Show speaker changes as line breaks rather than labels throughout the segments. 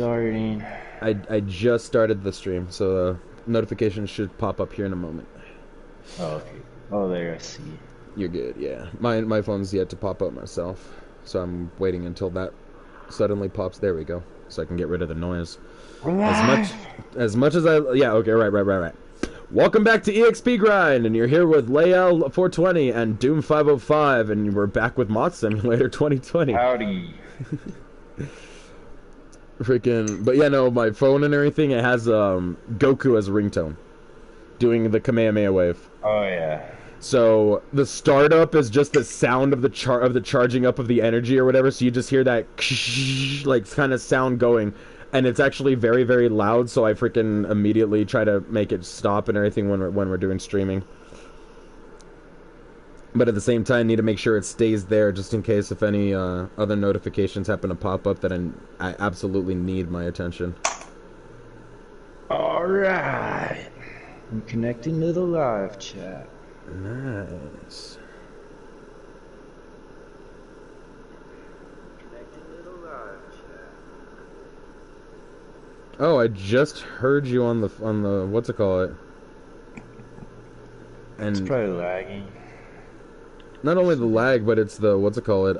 starting.
I just started the stream, so notifications should pop up here in a moment.
Oh, okay. Oh, there, I see.
You're good, yeah. My phone's yet to pop up myself, so I'm waiting until that suddenly pops. There we go, so I can get rid of the noise. As much as I, yeah, okay, right. Welcome back to EXP Grind, and you're here with Leiel 420 and Doom 505, and we're back with Mod Simulator 2020.
Howdy.
Freaking, but yeah, no, my phone and everything, it has Goku as a ringtone, doing the Kamehameha wave.
Oh yeah.
So the startup is just the sound of the charging up of the energy or whatever. So you just hear that like kind of sound going, and it's actually very, very loud. So I freaking immediately try to make it stop and everything when we're doing streaming. But at the same time, need to make sure it stays there just in case if any other notifications happen to pop up that I absolutely need my attention.
All right. I'm connecting to the live chat.
Nice. Oh, I just heard you on the what's it called? And
it's probably lagging.
Not only the lag, but it's the what's it called?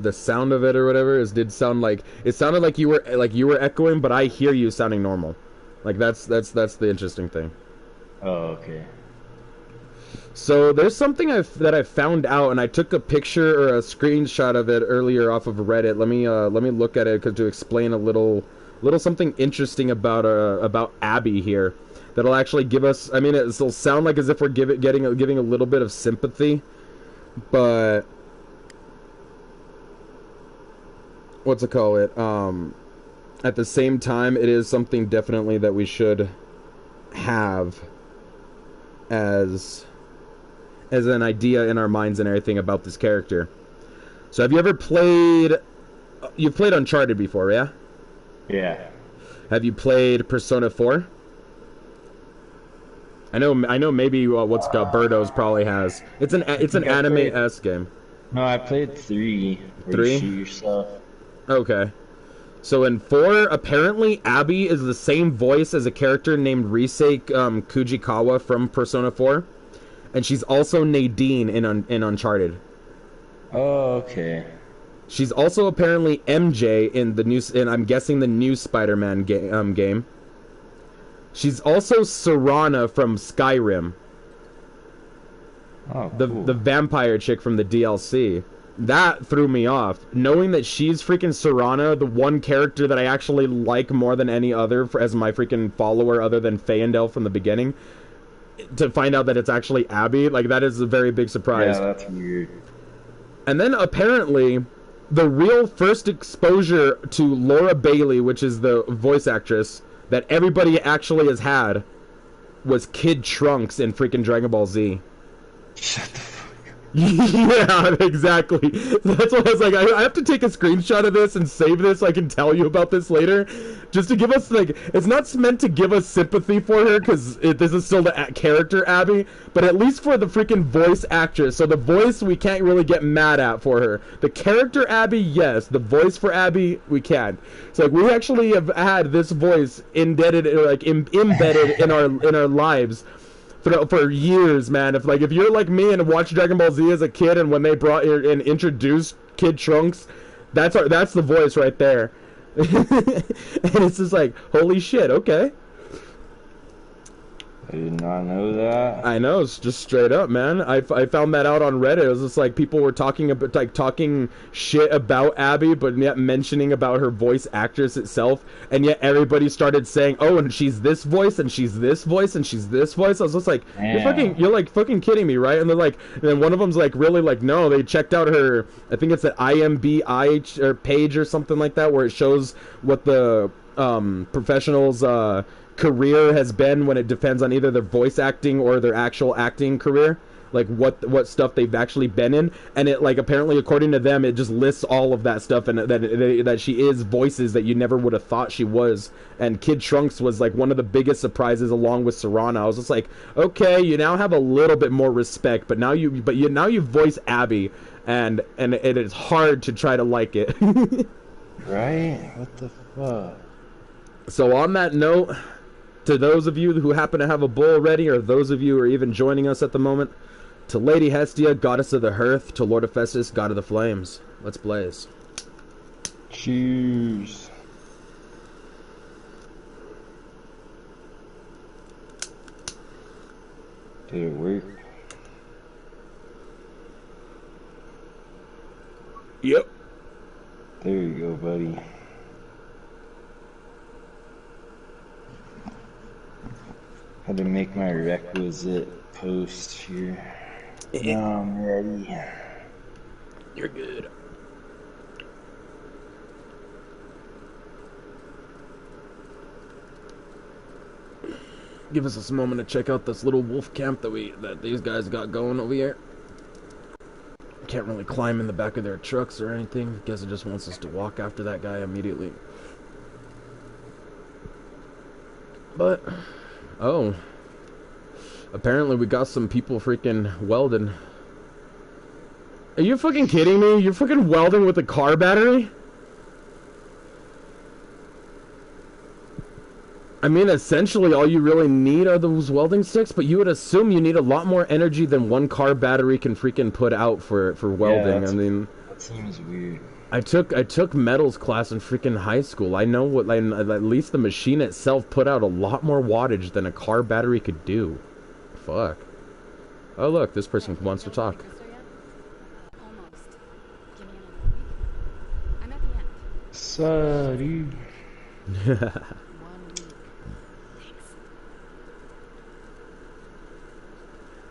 The sound of it or whatever did sound like it sounded like you were echoing, but I hear you sounding normal. Like that's the interesting thing.
Oh, okay.
So there's something that I found out, and I took a picture or a screenshot of it earlier off of Reddit. Let me look at it to explain a little something interesting about Abby here. That'll actually give us. I mean, it'll sound like as if we're giving a little bit of sympathy, but what's it call it? At the same time, it is something definitely that we should have as an idea in our minds and everything about this character. So have you ever played... You've played Uncharted before, yeah?
Yeah.
Have you played Persona 4? I know maybe what's got Birdos probably has. It's an anime-esque game.
No, I played 3.
3?
You shoot yourself.
Okay. So in 4, apparently Abby is the same voice as a character named Risei Kujikawa from Persona 4. And she's also Nadine in Uncharted.
Oh, okay.
She's also apparently MJ in the new, and I'm guessing the new Spider-Man game. She's also Serana from Skyrim.
Oh, cool.
The vampire chick from the DLC. That threw me off. Knowing that she's freaking Serana, the one character that I actually like more than any other as my freaking follower other than Feyendel from the beginning. To find out that it's actually Abby, like, that is a very big surprise.
Yeah, that's weird.
And then apparently the real first exposure to Laura Bailey, which is the voice actress that everybody actually has had, was Kid Trunks in freaking Dragon Ball Z.
Shut the fuck up.
Yeah, exactly. That's why I was like, I have to take a screenshot of this and save this so I can tell you about this later. Just to give us, like, it's not meant to give us sympathy for her, because this is still the character Abby, but at least for the freaking voice actress. So the voice, we can't really get mad at for her. The character Abby, yes. The voice for Abby, we can. So, like, we actually have had this voice embedded in our lives for years, man. If you're like me and watched Dragon Ball Z as a kid, and when they brought and introduced Kid Trunks, that's the voice right there. And it's just like, holy shit, okay.
I did not know that.
I know, it's just straight up, man. I found that out on Reddit. It was just like people were talking shit about Abby, but yet mentioning about her voice actress itself, and yet everybody started saying, oh, and she's this voice, and she's this voice, and she's this voice. I was just like, you're like fucking kidding me, right? And they're like, and then one of them's like, really, like, no, they checked out her, I think it's that IMBI or page or something like that, where it shows what the professionals career has been when it depends on either their voice acting or their actual acting career, like what stuff they've actually been in, and it, like, apparently according to them, it just lists all of that stuff, and that she is voices that you never would have thought she was. And Kid Trunks was like one of the biggest surprises along with Serana. I was just like, okay, you now have a little bit more respect, but now you voice Abby, and it is hard to try to like it.
Right? What the fuck?
So on that note, to those of you who happen to have a bowl ready, or those of you who are even joining us at the moment, to Lady Hestia, goddess of the hearth, to Lord Hephaestus, god of the flames. Let's blaze.
Cheers. Did it work?
Yep.
There you go, buddy. Had to make my requisite post here. Now I'm ready.
You're good. Give us a moment to check out this little wolf camp that these guys got going over here. Can't really climb in the back of their trucks or anything. Guess it just wants us to walk after that guy immediately. But, oh. Apparently we got some people freaking welding. Are you fucking kidding me? You're fucking welding with a car battery? I mean, essentially all you really need are those welding sticks, but you would assume you need a lot more energy than one car battery can freaking put out for welding.
Yeah,
I mean,
that seems weird.
I took metals class in freaking high school. I know what, like, at least the machine itself put out a lot more wattage than a car battery could do. Fuck. Oh look, this person wants to talk.
Sorry.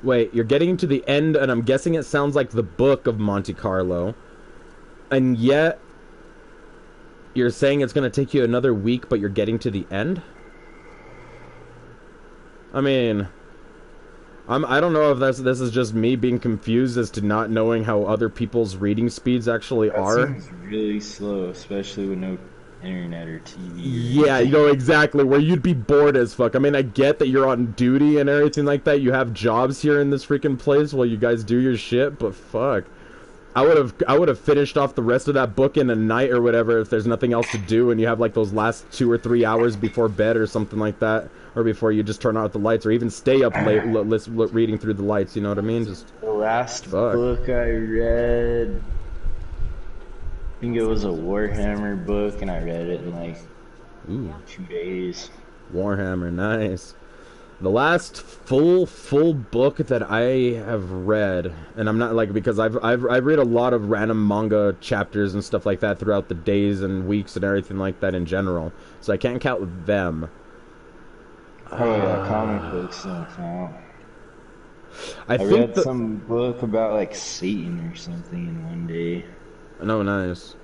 Wait, you're getting to the end, and I'm guessing it sounds like the book of Monte Carlo. And yet, you're saying it's going to take you another week, but you're getting to the end? I mean, I don't know if this is just me being confused as to not knowing how other people's reading speeds actually are.
That seems really slow, especially with no internet or TV.
Yeah, you know, exactly, where you'd be bored as fuck. I mean, I get that you're on duty and everything like that. You have jobs here in this freaking place while you guys do your shit, but fuck. I would have finished off the rest of that book in a night or whatever if there's nothing else to do and you have like those last 2 or 3 hours before bed or something like that, or before you just turn out the lights, or even stay up late reading through the lights. You know what I mean? Just
the last book I read, I think it was a Warhammer book, and I read it in like 2 days.
Warhammer, nice. The last full book that I have read, and I'm not like, because I've read a lot of random manga chapters and stuff like that throughout the days and weeks and everything like that in general, so I can't count them.
Oh yeah, comic books don't count.
I
read some book about like Satan or something in one day.
No, nice.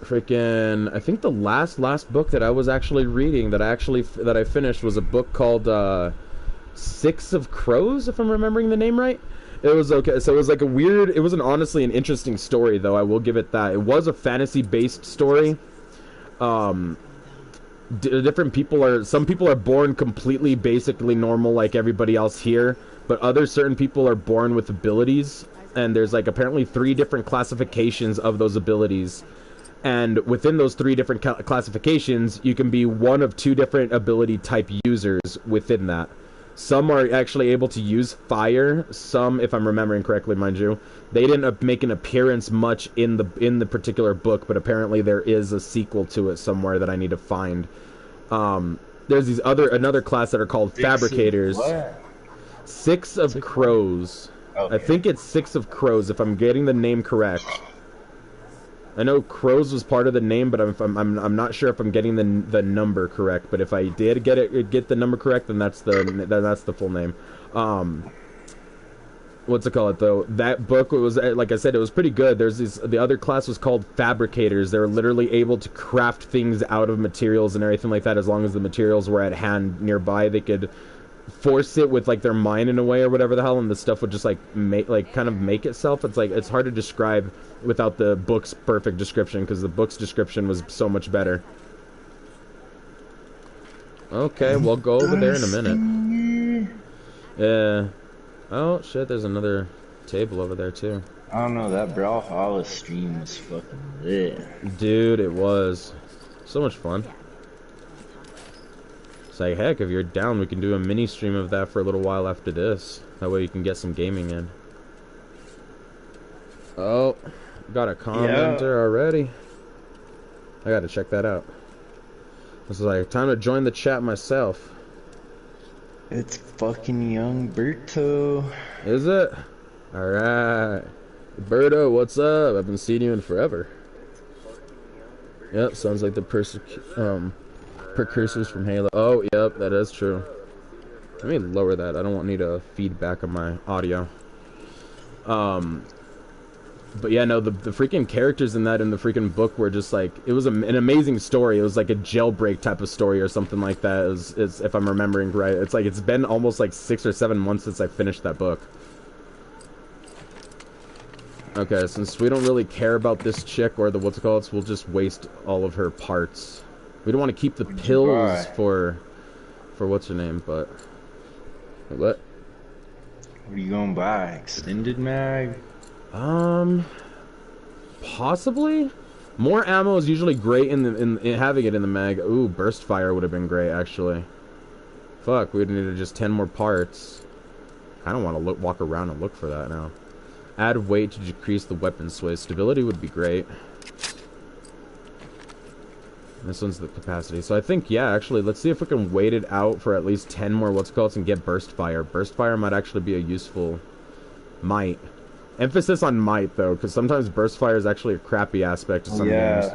Freaking, I think the last book that I was actually reading that I finished was a book called Six of Crows, if I'm remembering the name right. It was okay. So it was like it was honestly an interesting story, though. I will give it that. It was a fantasy-based story. Different people some people are born completely basically normal like everybody else here, but certain people are born with abilities, and there's like apparently 3 different classifications of those abilities. And within those 3 different classifications, you can be one of 2 different ability type users within that. Some are actually able to use fire. Some, if I'm remembering correctly, mind you, they didn't make an appearance much in the particular book, but apparently there is a sequel to it somewhere that I need to find. There's another class that are called fabricators. Six of Crows. Okay. I think it's Six of Crows, if I'm getting the name correct. I know Crows was part of the name, but I'm not sure if I'm getting the number correct. But if I did get the number correct, then that's the full name. What's it called though? That book was, like I said, it was pretty good. The other class was called fabricators. They're literally able to craft things out of materials and everything like that. As long as the materials were at hand nearby, they could force it with like their mind in a way or whatever the hell, and the stuff would just like kind of make itself. It's hard to describe without the book's perfect description, because the book's description was so much better. Okay, we'll go over there in a minute. Yeah. Oh shit, there's another table over there too.
I don't know, that Brawlhalla stream was fucking lit.
Dude, it was. So much fun. It's like, heck, if you're down, we can do a mini stream of that for a little while after this. That way you can get some gaming in. Oh, got a commenter already. I gotta check that out. This is like, time to join the chat myself.
It's fucking young Berto.
Is it? Alright. Berto, what's up? I've been seeing you in forever. Yep, sounds like the precursors from Halo. Oh, yep, that is true. Let me lower that. I don't want any feedback on my audio. But yeah, no, the freaking characters in the freaking book were just like, it was an amazing story. It was like a jailbreak type of story or something like that, is if I'm remembering right. It's like, it's been almost like 6 or 7 months since I finished that book. Okay, since we don't really care about this chick or the what's it called, we'll just waste all of her parts. We don't want to keep the pills for what's her name, but what?
What are you going by? Extended mag?
Possibly. More ammo is usually great in having it in the mag. Ooh, burst fire would have been great actually. Fuck, we'd need just 10 more parts. I don't want to walk around and look for that now. Add weight to decrease the weapon sway. Stability would be great. This one's the capacity. So I think, yeah, actually, let's see if we can wait it out for at least 10 more what's called and get burst fire. Burst fire might actually be a useful might. Emphasis on might, though, because sometimes burst fire is actually a crappy aspect of some games.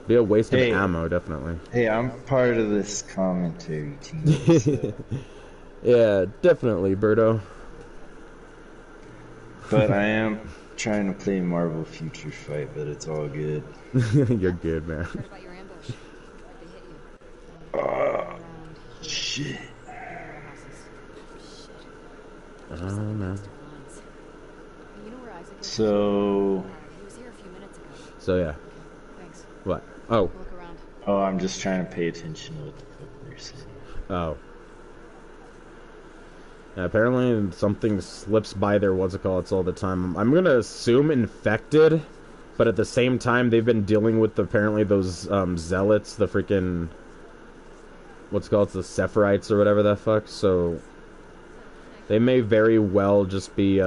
Be a waste of ammo, definitely.
Hey, I'm part of this commentary team. So.
Yeah, definitely, Berto.
But I am trying to play Marvel Future Fight, but it's all good.
You're good, man.
Oh, shit.
Oh, man.
So
yeah. What? Oh.
Oh, I'm just trying to pay attention to what the fuck they're saying.
Oh. Yeah, apparently something slips by their what's it called all the time. I'm gonna assume infected, but at the same time they've been dealing with apparently those zealots, the freaking what's it called, the Sephirites or whatever the fuck. So they may very well just be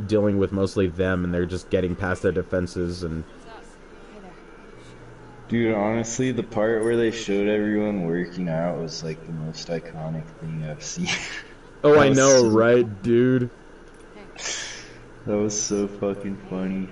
dealing with mostly them, and they're just getting past their defenses. And
dude, honestly, the part where they showed everyone working out was like the most iconic thing I've seen.
Oh, I know, so right, dude?
That was so fucking funny.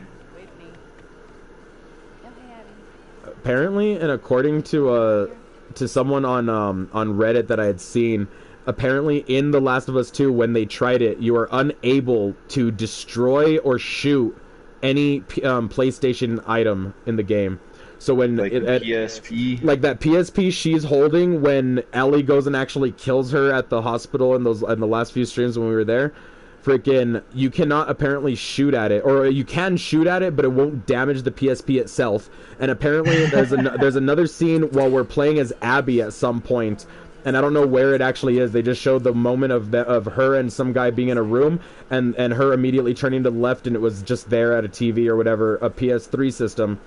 Apparently, and according to someone on Reddit that I had seen, apparently in The Last of Us 2, when they tried it, you are unable to destroy or shoot any PlayStation item in the game. So when
like PSP,
like that PSP she's holding when Ellie goes and actually kills her at the hospital in the last few streams when we were there, freaking, you cannot apparently shoot at it, or you can shoot at it, but it won't damage the PSP itself. And apparently there's another scene while we're playing as Abby at some point, and I don't know where it actually is. They just showed the moment of her and some guy being in a room, and her immediately turning to the left, and it was just there at a TV or whatever, a PS3 system.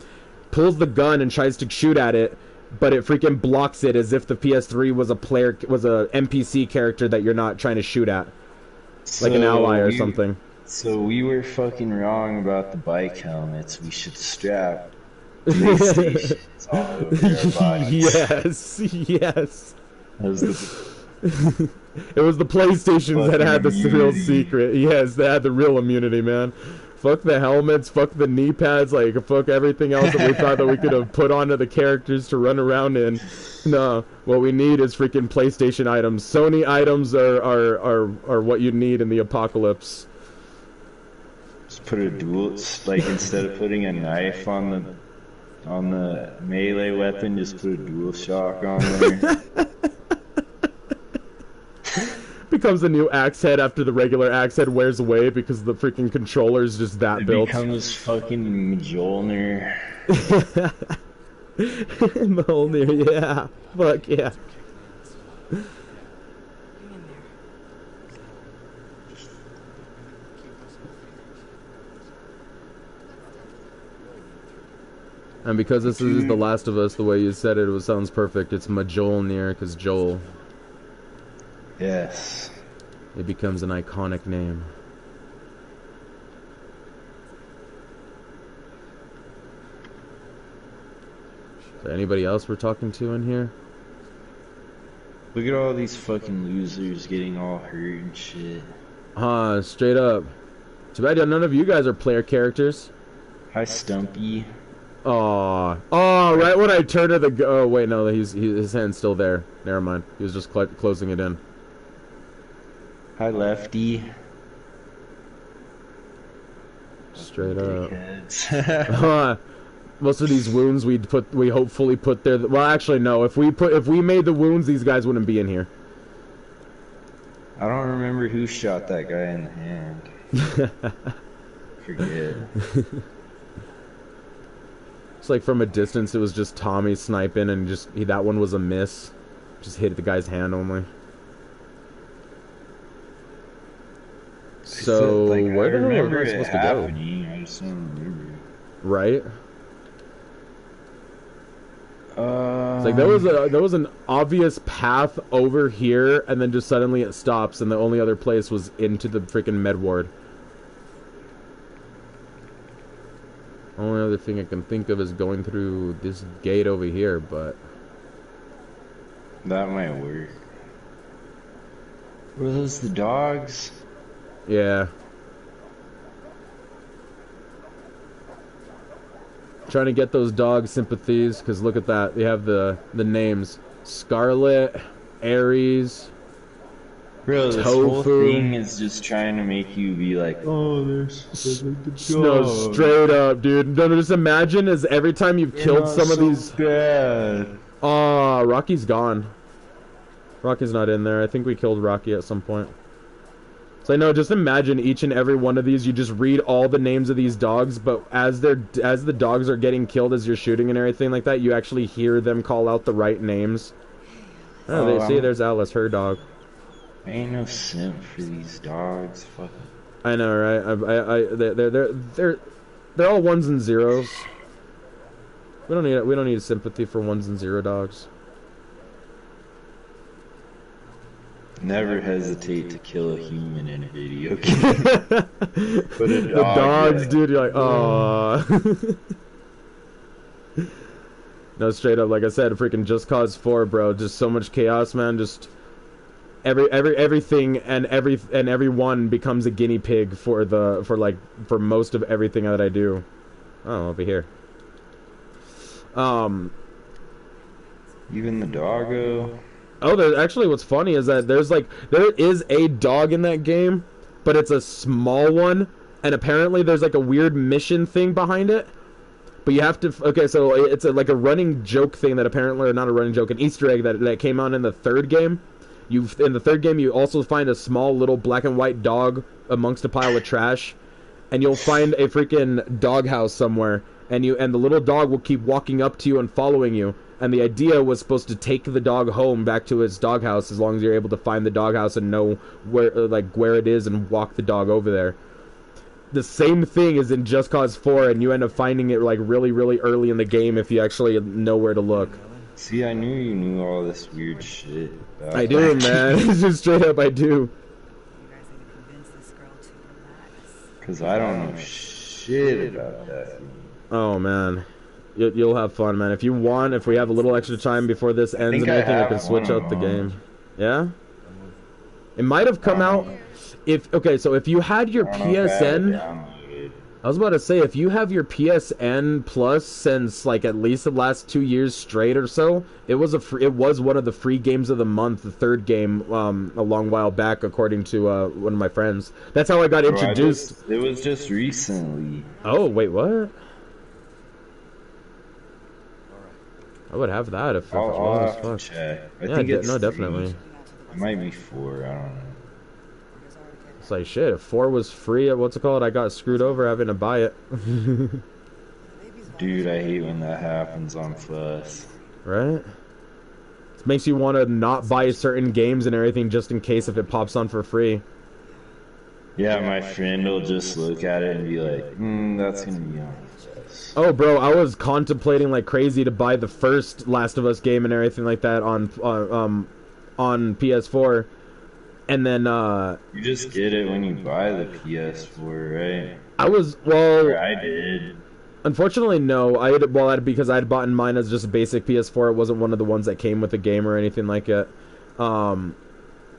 Pulls the gun and tries to shoot at it, but it freaking blocks it as if the PS3 was a NPC character that you're not trying to shoot at, like an ally or something.
So we were wrong about the bike helmets. We should strap PlayStations all over our bodies.
Yes. It was the PlayStations that had the real secret. Yes, they had the real immunity, man. Fuck the helmets, fuck the knee pads, like, fuck everything else that we thought that we could have put onto the characters to run around in. No, what we need is freaking PlayStation items. Sony items are what you need in the apocalypse.
Just put a dual, like, instead of putting a knife on the melee weapon, just put a dual shock on there.
Becomes a new axe head after the regular axe head wears away because the freaking controller is just that built.
It becomes fucking Mjolnir.
Mjolnir, yeah. Fuck yeah. And because this is The Last of Us, the way you said it sounds perfect. It's Mjolnir, because Joel.
Yes.
It becomes an iconic name. Is there anybody else we're talking to in here?
Look at all these fucking losers getting all hurt and shit.
Straight up. Too bad none of you guys are player characters.
Hi, Stumpy.
Oh, right when I turned to the... Oh, wait, no, his hand's still there. Never mind. He was just closing it in.
Hi, Lefty.
Straight up. Most of these wounds we hopefully put there. Well, actually, no. If we made the wounds, these guys wouldn't be in here.
I don't remember who shot that guy in the hand. Forget.
It's like from a distance, it was just Tommy sniping, and that one was a miss. Just hit the guy's hand only. So
like,
where the hell am I
it
supposed to go?
I just don't remember.
Right. It's like there was an obvious path over here, and then just suddenly it stops, and the only other place was into the freaking med ward. Only other thing I can think of is going through this gate over here, but
that might work. Were those the dogs?
Yeah. Trying to get those dog sympathies, because look at that. They have the names. Scarlet, Aries,
Bro, this
Tofu.
whole thing is just trying to make you be like, oh, there's like the dog.
No, straight up, dude. No, just imagine as every time you've killed some of these...
bad.
Aw, Rocky's gone. Rocky's not in there. I think we killed Rocky at some point. So I know, just imagine each and every one of these, you just read all the names of these dogs, but as the dogs are getting killed as you're shooting and everything like that, you actually hear them call out the right names. Oh, see, there's Alice, her dog.
I ain't no simp for these dogs. Fuck.
I know, right? They're all ones and zeros. We don't need sympathy for ones and zero dogs.
Never hesitate to kill a human in a video game. But a dog,
the dogs, dude, you're like, aww. No, straight up, like I said, freaking Just Cause 4, bro. Just so much chaos, man. Just everything and everyone becomes a guinea pig for most of everything that I do. Oh, over here.
Even the doggo.
Oh, there's actually, what's funny is that there is a dog in that game, but it's a small one, and apparently there's like a weird mission thing behind it. But you have to, okay, so it's like a running joke thing that apparently, or not a running joke, an Easter egg that came on in the third game. In the third game, you also find a small little black and white dog amongst a pile of trash, and you'll find a freaking doghouse somewhere, and the little dog will keep walking up to you and following you. And the idea was supposed to take the dog home back to its doghouse as long as you're able to find the doghouse and know where it is and walk the dog over there. The same thing is in Just Cause 4, and you end up finding it like really, really early in the game if you actually know where to look.
See, I knew you knew all this weird shit.
I do, man. Just straight up, I do.
Because I don't know shit about that.
Oh, man. You'll have fun, man. If you want, if we have a little extra time before this ends and everything, I can switch out the game. Yeah? It might have come out... So if you had your PSN... I was about to say, if you have your PSN Plus since, like, at least the last 2 years straight or so, it was one of the free games of the month, the third game, a long while back, according to one of my friends. That's how I got introduced.
It was just recently.
Oh, wait, what? I would have that if it was.
I'll have to check. I
yeah,
think it's
definitely.
It might be 4, I don't know.
It's like, shit, if 4 was free, what's it called? I got screwed over having to buy it.
Dude, I hate when that happens on Plus.
Right? It makes you want to not buy certain games and everything just in case if it pops on for free.
Yeah, my friend will just look at it and be like, that's gonna be on Plus. PS.
Oh, bro, I was contemplating like crazy to buy the first Last of Us game and everything like that on PS4, and then
You just get it when you buy the PS4, right?
I was
Or I did.
Unfortunately, no. Because I had bought mine as just a basic PS4. It wasn't one of the ones that came with a game or anything like it. And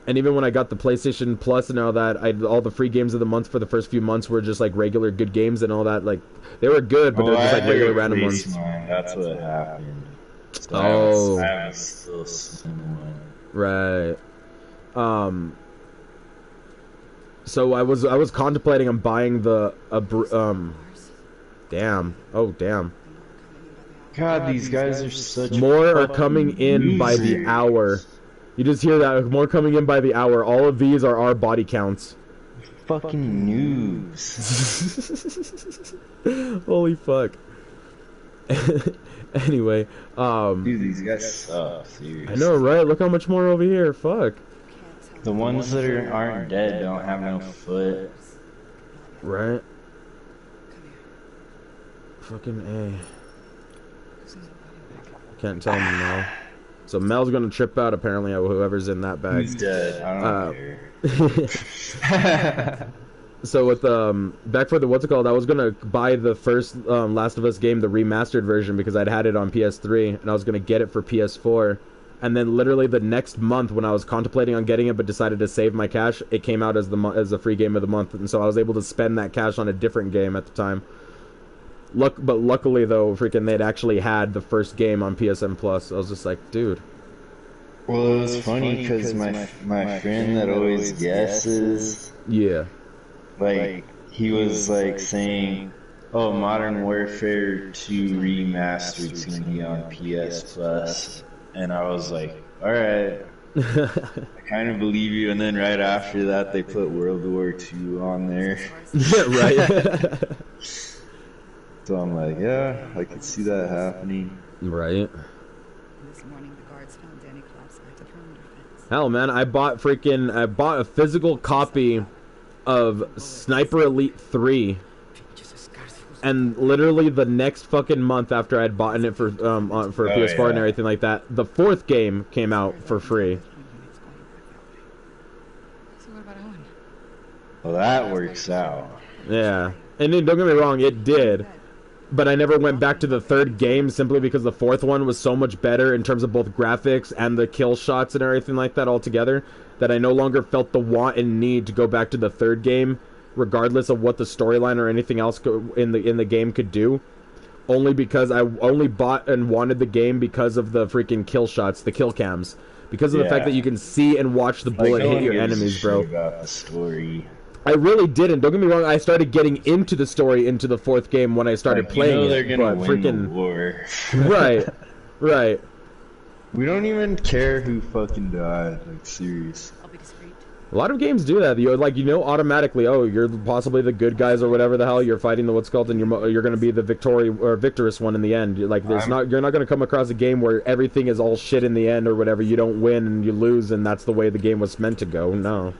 even when I got the PlayStation Plus and all that, all the free games of the month for the first few months were just like regular good games and all that. Like they were good, but they're just like regular random ones.
That's what happened. So I have a still slim one.
Right. So I was contemplating on buying Damn. Oh, damn.
God, these guys are such
more are coming in
losers.
By the hour. You just hear that. More coming in by the hour. All of these are our body counts.
Fucking noobs.
Holy fuck. Anyway,
Dude, these guys suck, seriously.
I know, right? Look how much more over here. Fuck.
The ones that aren't dead don't have no foot.
Right? Fucking A. Can't tell me now. So Mel's gonna trip out apparently. Whoever's in that bag.
He's dead. I don't care.
So with back for the what's it called? I was gonna buy the first Last of Us game, the remastered version, because I'd had it on PS3 and I was gonna get it for PS4. And then literally the next month, when I was contemplating on getting it but decided to save my cash, it came out as a free game of the month, and so I was able to spend that cash on a different game at the time. But luckily though, freaking they'd actually had the first game on PSN Plus. I was just like, dude.
Well, it was funny because my friend that always guesses,
yeah,
like he was like saying, "Oh, Modern Warfare 2 Remastered is gonna be on PS Plus," and I was like, "All right." I kind of believe you, and then right after that, they put World War II on there.
Yeah, right.
So I'm like, yeah, I could see that happening.
Right.
This morning, the guards found Danny collapsed by the perimeter fence.
Hell, man, I bought a physical copy of Sniper Elite 3, and literally the next fucking month after I'd bought it for PS4 and everything like that, the fourth game came out for free.
So what about Owen?
Well, that works out.
Yeah, and then, don't get me wrong, it did. But I never went back to the third game simply because the fourth one was so much better in terms of both graphics and the kill shots and everything like that altogether, that I no longer felt the want and need to go back to the third game, regardless of what the storyline or anything else in the game could do. Only because I only bought and wanted the game because of the freaking kill shots, the kill cams. Because of the fact that you can see and watch the bullet hit your enemies, bro.
About the story.
I really didn't. Don't get me wrong. I started getting into the story into the fourth game when I started playing
they're
it.
gonna
But
win
freaking
the war.
right, right.
We don't even care who fucking died. Like, serious.
I'll be discreet.
A lot of games do that. Automatically. Oh, you're possibly the good guys or whatever the hell. You're fighting the what's called, and you're going to be the victorious one in the end. Like, you're not going to come across a game where everything is all shit in the end or whatever. You don't win and you lose, and that's the way the game was meant to go. No.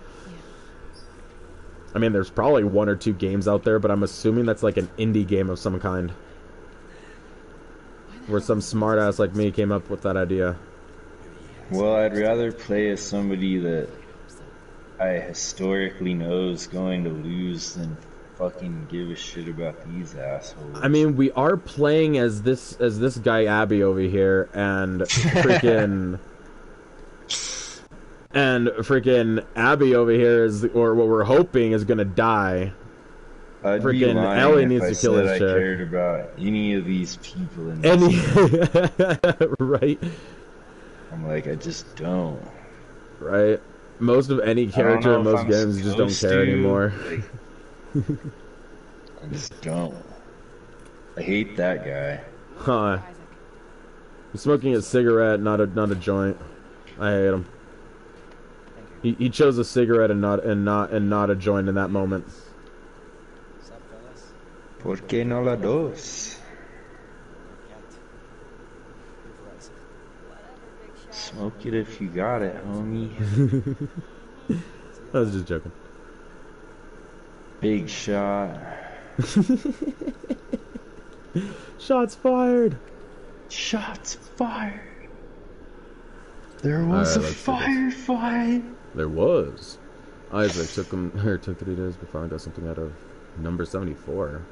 I mean, there's probably one or two games out there, but I'm assuming that's like an indie game of some kind. Where some smartass like me came up with that idea.
Well, I'd rather play as somebody that I historically know is going to lose than fucking give a shit about these assholes.
I mean, we are playing as this guy Abby over here, and freaking... And freaking Abby over here or what we're hoping is gonna die. Freaking Ellie needs to kill this chick.
I cared about any of these people in
this right?
I'm like, I just don't.
Right? Most of any character in most games, you just don't care anymore.
Like, I just don't. I hate that guy.
Huh. He's smoking a cigarette, not a joint. I hate him. He chose a cigarette and not a joint in that moment.
¿Por qué no la dos? Smoke it if you got it, homie.
I was just joking.
Big shot.
Shots fired.
Shots fired. There was a firefight.
There was. Isaac took 3 days before I got something out of number 74.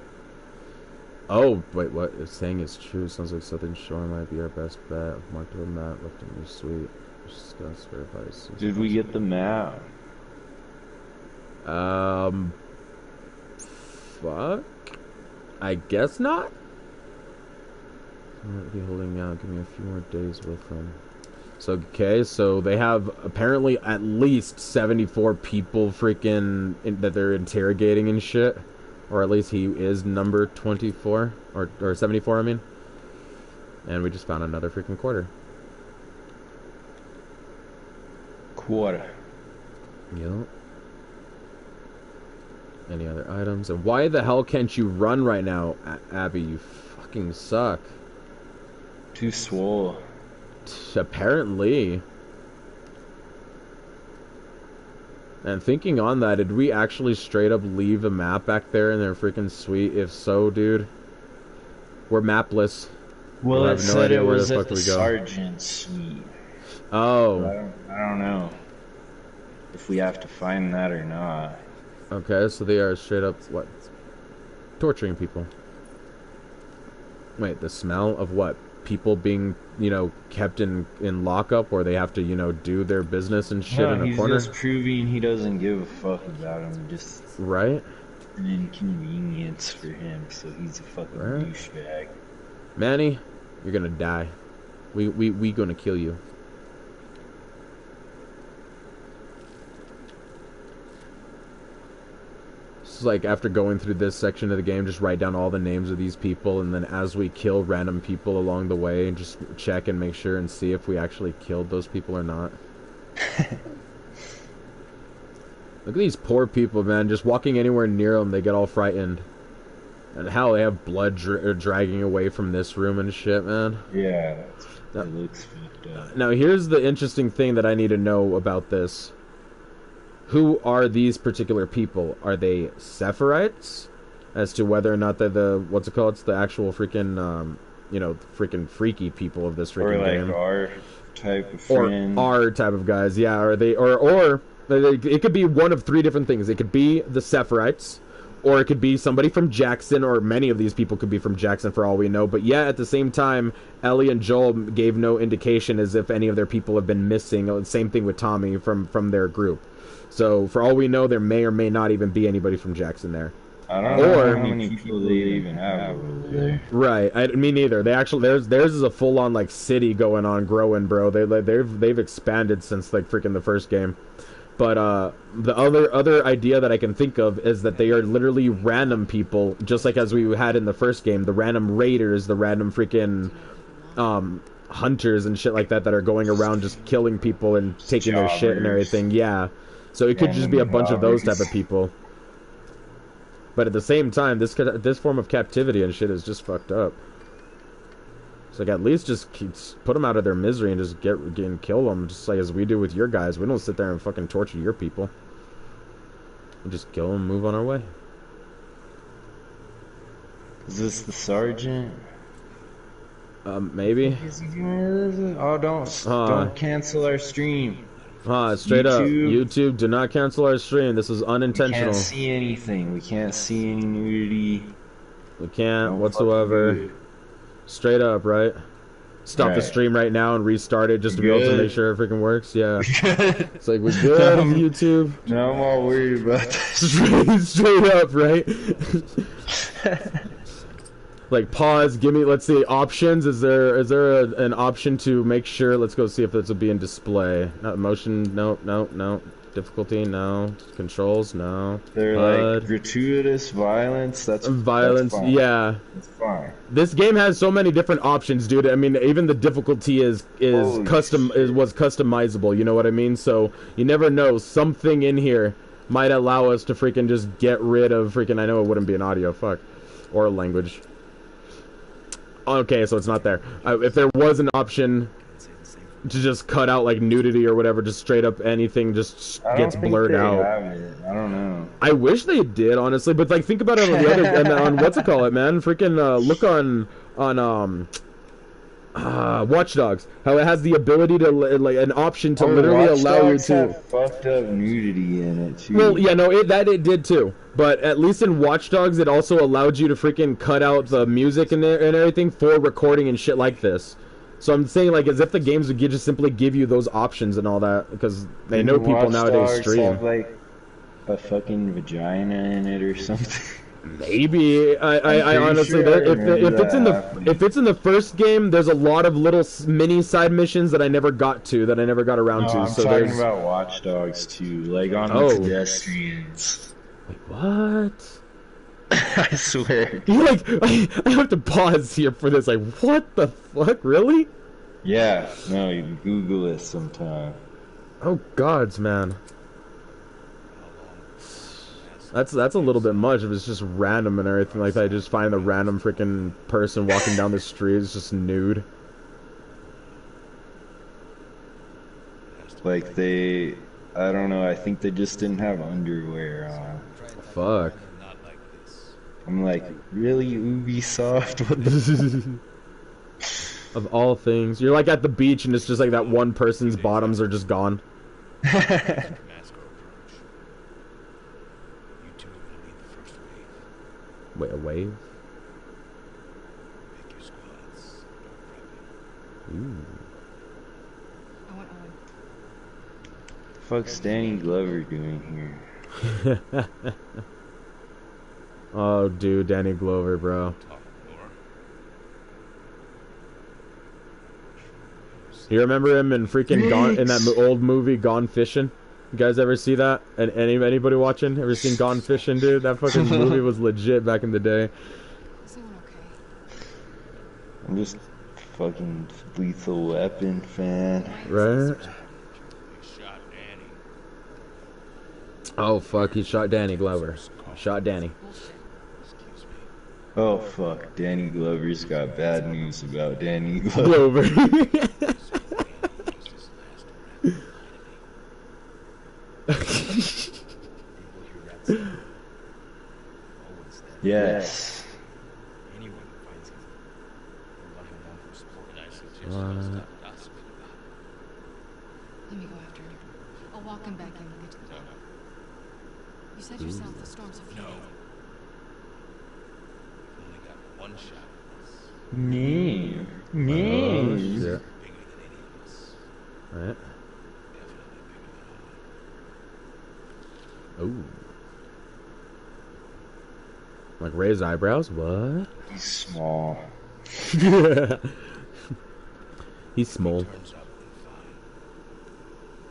Oh, wait, what? It's saying it's true. Sounds like Southern Shore might be our best bet. I've marked the map, left in your suite. Discuss, verify.
Did we get the map?
Fuck? I guess not? I might be holding out. Give me a few more days with them. So, okay, so they have apparently at least 74 people freaking that they're interrogating and shit. Or at least he is number 24. Or 74, I mean. And we just found another freaking quarter. Yep. Any other items? And why the hell can't you run right now, Abby? You fucking suck.
Too swole.
Apparently. And thinking on that, did we actually straight up leave a map back there in their freaking suite? If so, dude, we're mapless.
Well,
I
it
have no
said
idea
it
where
was
the
at
fuck
the
we go.
sergeant's suite.
Oh.
I don't know if we have to find that or not.
Okay, so they are straight up, what? Torturing people. Wait, the smell of what? People being, you know, kept in lockup where they have to, you know, do their business and shit in a corner?
He's just proving he doesn't give a fuck about him. Just
right?
an inconvenience for him, so he's a fucking douchebag.
Manny, you're gonna die. We gonna kill you. Like after going through this section of the game, just write down all the names of these people, and then as we kill random people along the way, just check and make sure and see if we actually killed those people or not. Look at these poor people, man. Just walking anywhere near them, they get all frightened. And how they have blood dragging away from this room and shit, man.
Yeah, it looks fucked up.
Now here's the interesting thing that I need to know about this. Who are these particular people? Are they Sephirites? As to whether or not they're the, what's it called? It's the actual freaking, you know, freaking freaky people of this freaking game.
Or like our type of friend.
Or our type of guys, yeah. Or they, or it could be one of 3 different things. It could be the Sephirites, or it could be somebody from Jackson, or many of these people could be from Jackson for all we know. But yeah, at the same time, Ellie and Joel gave no indication as if any of their people have been missing. Same thing with Tommy from their group. So, for all we know, there may or may not even be anybody from Jackson there.
I don't know how many people they even have over there.
Right, me neither. They actually, theirs is a full-on, like, city going on, growing, bro. They've expanded since, like, freaking the first game. But, the other idea that I can think of is that they are literally random people, just like as we had in the first game. The random raiders, the random freaking, hunters and shit like that are going around just killing people and taking their shit and everything. Yeah. So it could just be a bunch of those type of people. But at the same time, this form of captivity and shit is just fucked up. So like at least just put them out of their misery and just get and kill them, just like as we do with your guys. We don't sit there and fucking torture your people. We just kill them and move on our way.
Is this the sergeant?
Maybe.
Oh, don't cancel our stream.
Straight up, YouTube, do not cancel our stream. This is unintentional.
We can't see anything. We can't see any nudity.
We can't whatsoever. Straight up, right? Stop the stream right now and restart it just to be able to make sure it freaking works. Yeah. It's like, we're good, YouTube.
No, I'm all worried about this.
Straight up, right? Like, pause, give me, let's see, options. Is there an option to make sure? Let's go see if this will be in display. Not motion, no. Difficulty, no. Controls, no.
They're like gratuitous violence. That's fine.
Yeah.
That's fine.
This game has so many different options, dude. I mean, even the difficulty was customizable. You know what I mean? So you never know. Something in here might allow us to freaking just get rid of freaking. I know it wouldn't be an audio, fuck, or a language. Okay, so it's not there. If there was an option, to just cut out like nudity or whatever, just straight up anything just
I
gets
don't think
blurred
they
out.
have it. I don't know.
I wish they did, honestly, but like think about it on the other and on what's it called, man? Freaking look on Watch Dogs, how it has the ability to like an option to literally
Watch
allow
Dogs
you to.
have fucked up nudity in it too.
Well, yeah, no, it did too. But at least in Watch Dogs, it also allowed you to freaking cut out the music and everything for recording and shit like this. So I'm saying, like, as if the games would just simply give you those options and all that, because they know people
Watch
nowadays
Dogs
stream.
have, like, a fucking vagina in it or something.
Maybe I honestly,
sure
if it's in the first game, there's a lot of little mini side missions that I never got around to.
I'm
So
talking
there's
about Watch Dogs too, like on the pedestrians.
Wait, what?
I swear.
You like I have to pause here for this. Like, what the fuck? Really?
Yeah. No, you can Google it sometime.
Oh gods, man. That's a little bit much if it's just random and everything like that. I just find the random freaking person walking down the street is just nude.
Like I don't know, I think they just didn't have underwear on.
Fuck.
I'm like, really, Ubisoft? What the
Of all things. You're like at the beach and it's just like that one person's bottoms are just gone. Wait, a wave? Ooh.
fuck's Danny Glover doing here?
Oh, dude, Danny Glover, bro. You remember him in freaking Gone, in that old movie Gone Fishing? You guys ever see that? And anybody watching? Ever seen Gone Fishing, dude? That fucking movie was legit back in the day.
Is everyone okay?
I'm just fucking Lethal Weapon fan.
Right? Oh fuck, he shot Danny Glover. Shot Danny.
Oh fuck, Danny Glover's got bad news about Danny Glover. Yes.
Let me go after him. I'll walk him back in and get to the door. You said yourself the storm's a few days.
Only got one shot.
No.
Oh,
No.
shit.
Bigger than any of us.
Right.
Definitely bigger than
Ooh. Like raised eyebrows? What?
He's small.
He's small.
turns out fine.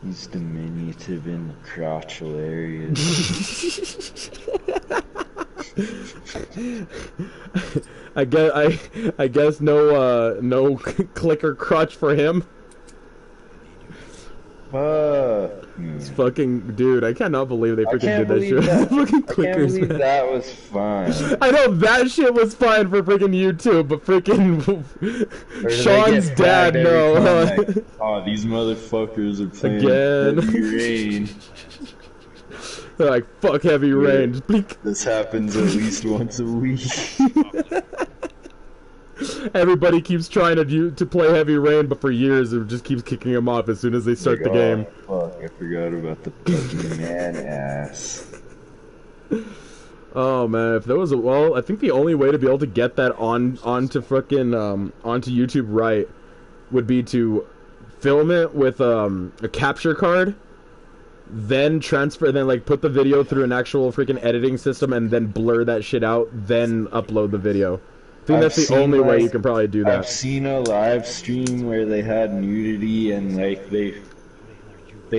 He's diminutive in the crotchal areas.
I guess no clicker crotch for him.
Fuck.
It's fucking dude, I cannot believe they
I
freaking
can't
did that
believe
shit.
that.
Fucking
I can't
clickers,
believe
man.
that was fun.
I know that shit was fine for freaking YouTube, but freaking
Or do they
Sean's
get
dad,
flagged every
no.
time, like, oh, these motherfuckers are playing
Again.
Heavy Rain.
They're like, fuck Heavy Rain. Just blink.
This happens at least once a week.
Everybody keeps trying to play Heavy Rain, but for years it just keeps kicking them off as soon as they start the game.
Oh, fuck, I forgot about the fucking man ass.
Oh man, if there was a I think the only way to be able to get that onto fucking onto YouTube right would be to film it with a capture card, then transfer, then like put the video through an actual freaking editing system, and then blur that shit out, then upload the video. I think that's the only way you can probably do that.
I've seen a live stream where they had nudity and like they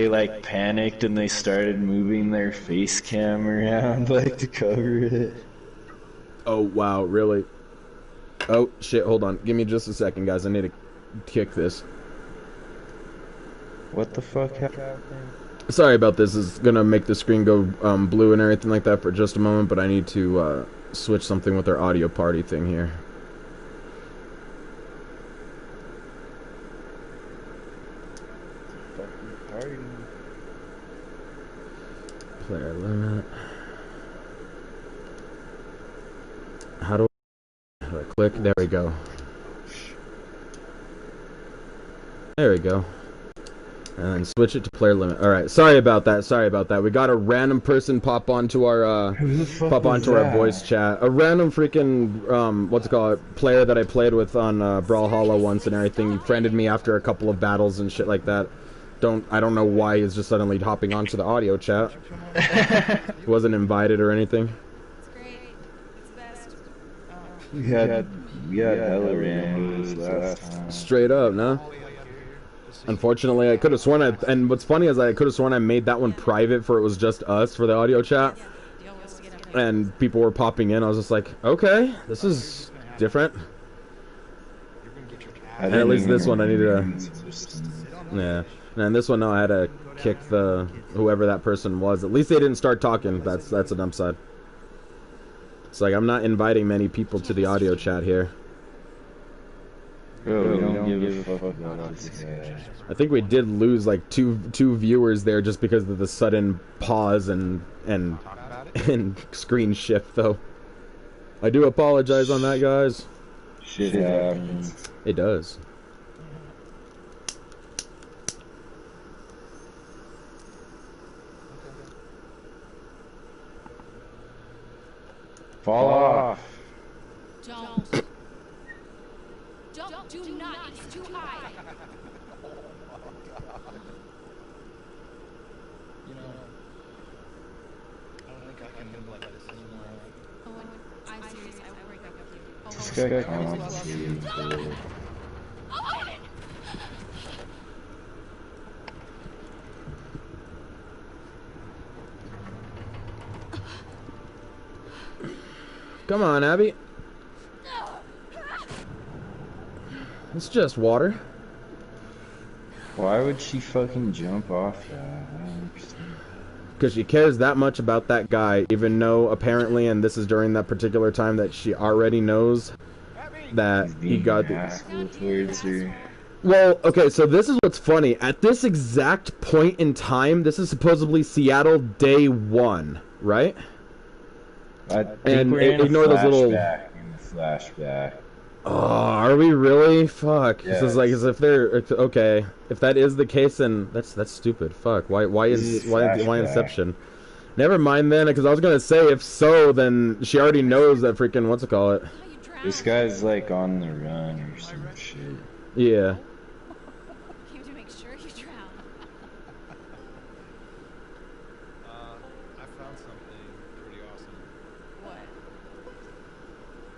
like panicked and they started moving their face cam around like to cover it.
Oh wow, really? Oh shit, hold on. Give me just a second, guys. I need to kick this.
What the fuck happened?
Sorry about this. It's gonna make the screen go blue and everything like that for just a moment, but I need to switch something with our audio party thing here.
party.
Player limit. How do I click? There we go. There we go. And then switch it to player limit. All right. Sorry about that. Sorry about that. We got a random person pop onto our voice chat. A random freaking what's it called? Player that I played with on Brawlhalla once and everything. He friended me after a couple of battles and shit like that. I don't know why he's just suddenly hopping onto the audio chat. He wasn't invited or anything.
It's great. It's best.
We had hella randos last time.
Straight up, no? Unfortunately, I could have sworn and what's funny is I could have sworn I made that one private for it was just us for the audio chat. And people were popping in. I was just like, okay, this is different. And at least this one I needed to... Yeah. And this one, no, I had to kick whoever that person was. At least they didn't start talking. That's an upside. It's like I'm not inviting many people to the audio chat here.
Bro, we don't give a fuck about this guy.
I think we did lose like two viewers there just because of the sudden pause and screen shift though. I do apologize on that, guys.
Shit happens.
It does.
Fall off.
Do not. It's too high.
You know, I don't think I can live like this anymore.
Owen, I'm serious. I will break up with you.
This guy complicated.
Come on, Abby. It's just water.
Why would she fucking jump off that? I don't understand.
Because she cares that much about that guy, even though apparently, and this is during that particular time, that she already knows that he got the...
asshole towards her.
Well, okay, so this is what's funny. At this exact point in time, this is supposedly Seattle day 1, right?
I think
And
we're in
ignore
a
those little...
flashback.
Oh, are we really? Fuck.
Yes.
This is like as if they're okay. If that is the case, then that's stupid. Fuck. Why Inception? Never mind then, because I was gonna say if so, then she already knows that freaking what's it call it.
This guy's like on the run or some shit.
Yeah.
You have to make sure you drown.
I found something pretty awesome.
What?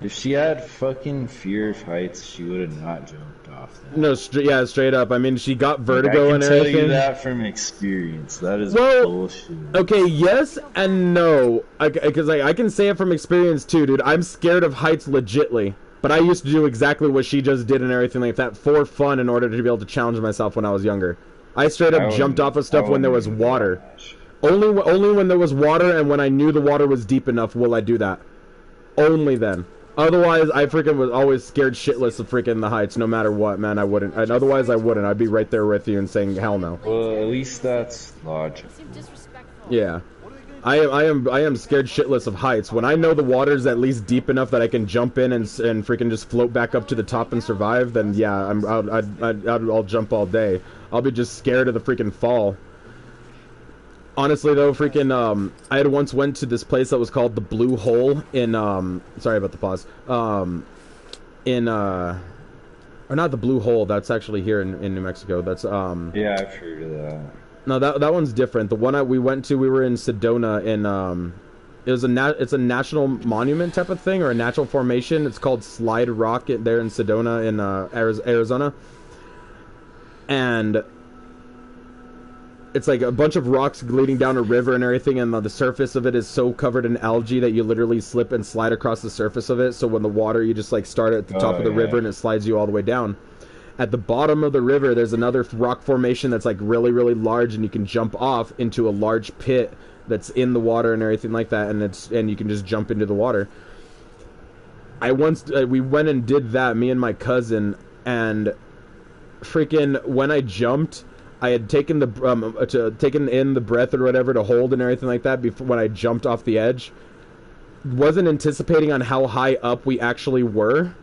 If she had fucking fear of heights, she would have not jumped off that.
No, straight up. I mean, she got vertigo and
I can tell
everything.
you that from experience. That is
Well,
bullshit.
Okay, yes and no. Because I can say it from experience too, dude. I'm scared of heights legitly. But I used to do exactly what she just did and everything like that for fun in order to be able to challenge myself when I was younger. I straight up jumped off of stuff when there was water. Only when there was water and when I knew the water was deep enough will I do that. Only then. Otherwise, I freaking was always scared shitless of freaking the heights, no matter what, man. I wouldn't. And otherwise, I wouldn't. I'd be right there with you and saying, hell no.
Well, at least that's logical.
Yeah. I am scared shitless of heights. When I know the water's at least deep enough that I can jump in and freaking just float back up to the top and survive, then yeah, I'll jump all day. I'll be just scared of the freaking fall. Honestly though, freaking I had once went to this place that was called the Blue Hole in sorry about the pause. Or not the Blue Hole, that's actually here in New Mexico. That's
Yeah, I've heard of that.
No, that one's different. The one we went to, we were in Sedona in it's a national monument type of thing or a natural formation. It's called Slide Rock there in Sedona in Arizona. And it's like a bunch of rocks leading down a river and everything, and the surface of it is so covered in algae that you literally slip and slide across the surface of it. So when the water, you just like start at the top of the river and it slides you all the way down. At the bottom of the river, there's another rock formation that's like really, really large, and you can jump off into a large pit that's in the water and everything like that, and you can just jump into the water. We went and did that, me and my cousin, and freaking when I jumped, I had taken taken in the breath or whatever to hold and everything like that before when I jumped off the edge. Wasn't anticipating on how high up we actually were.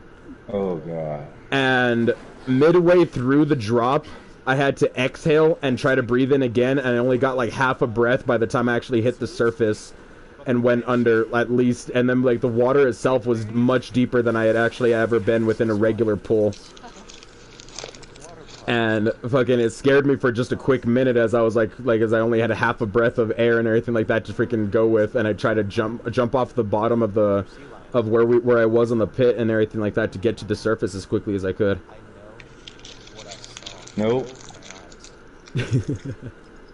Oh god.
And midway through the drop, I had to exhale and try to breathe in again, and I only got like half a breath by the time I actually hit the surface and went under at least. And then like the water itself was much deeper than I had actually ever been within a regular pool. And fucking it scared me for just a quick minute as I was like as I only had a half a breath of air and everything like that to freaking go with, and I tried to jump off the bottom of where I was in the pit and everything like that to get to the surface as quickly as I could.
Nope.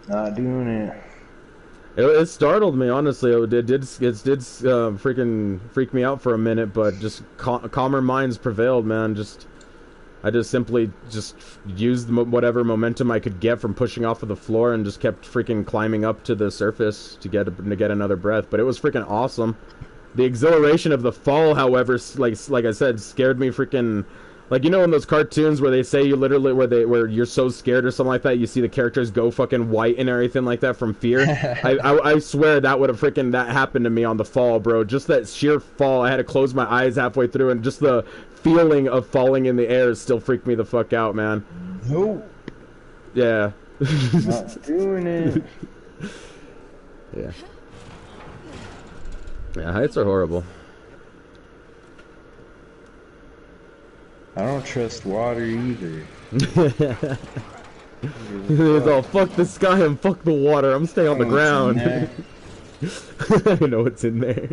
Not doing it.
It startled me, honestly. It did freaking freak me out for a minute, but just calmer minds prevailed, man. I just simply used whatever momentum I could get from pushing off of the floor and just kept freaking climbing up to the surface to get another breath. But it was freaking awesome. The exhilaration of the fall, however, like I said, scared me freaking. Like, you know in those cartoons where they say you literally where you're so scared or something like that, you see the characters go fucking white and everything like that from fear. I swear that would have freaking that happened to me on the fall, bro. Just that sheer fall, I had to close my eyes halfway through, and just the feeling of falling in the air still freaked me the fuck out, man.
Nope.
Yeah.
Not doing it.
Yeah. Yeah, heights are horrible.
I don't trust water either.
It's all fuck the sky and fuck the water. I'm staying on the ground. I know what's in there.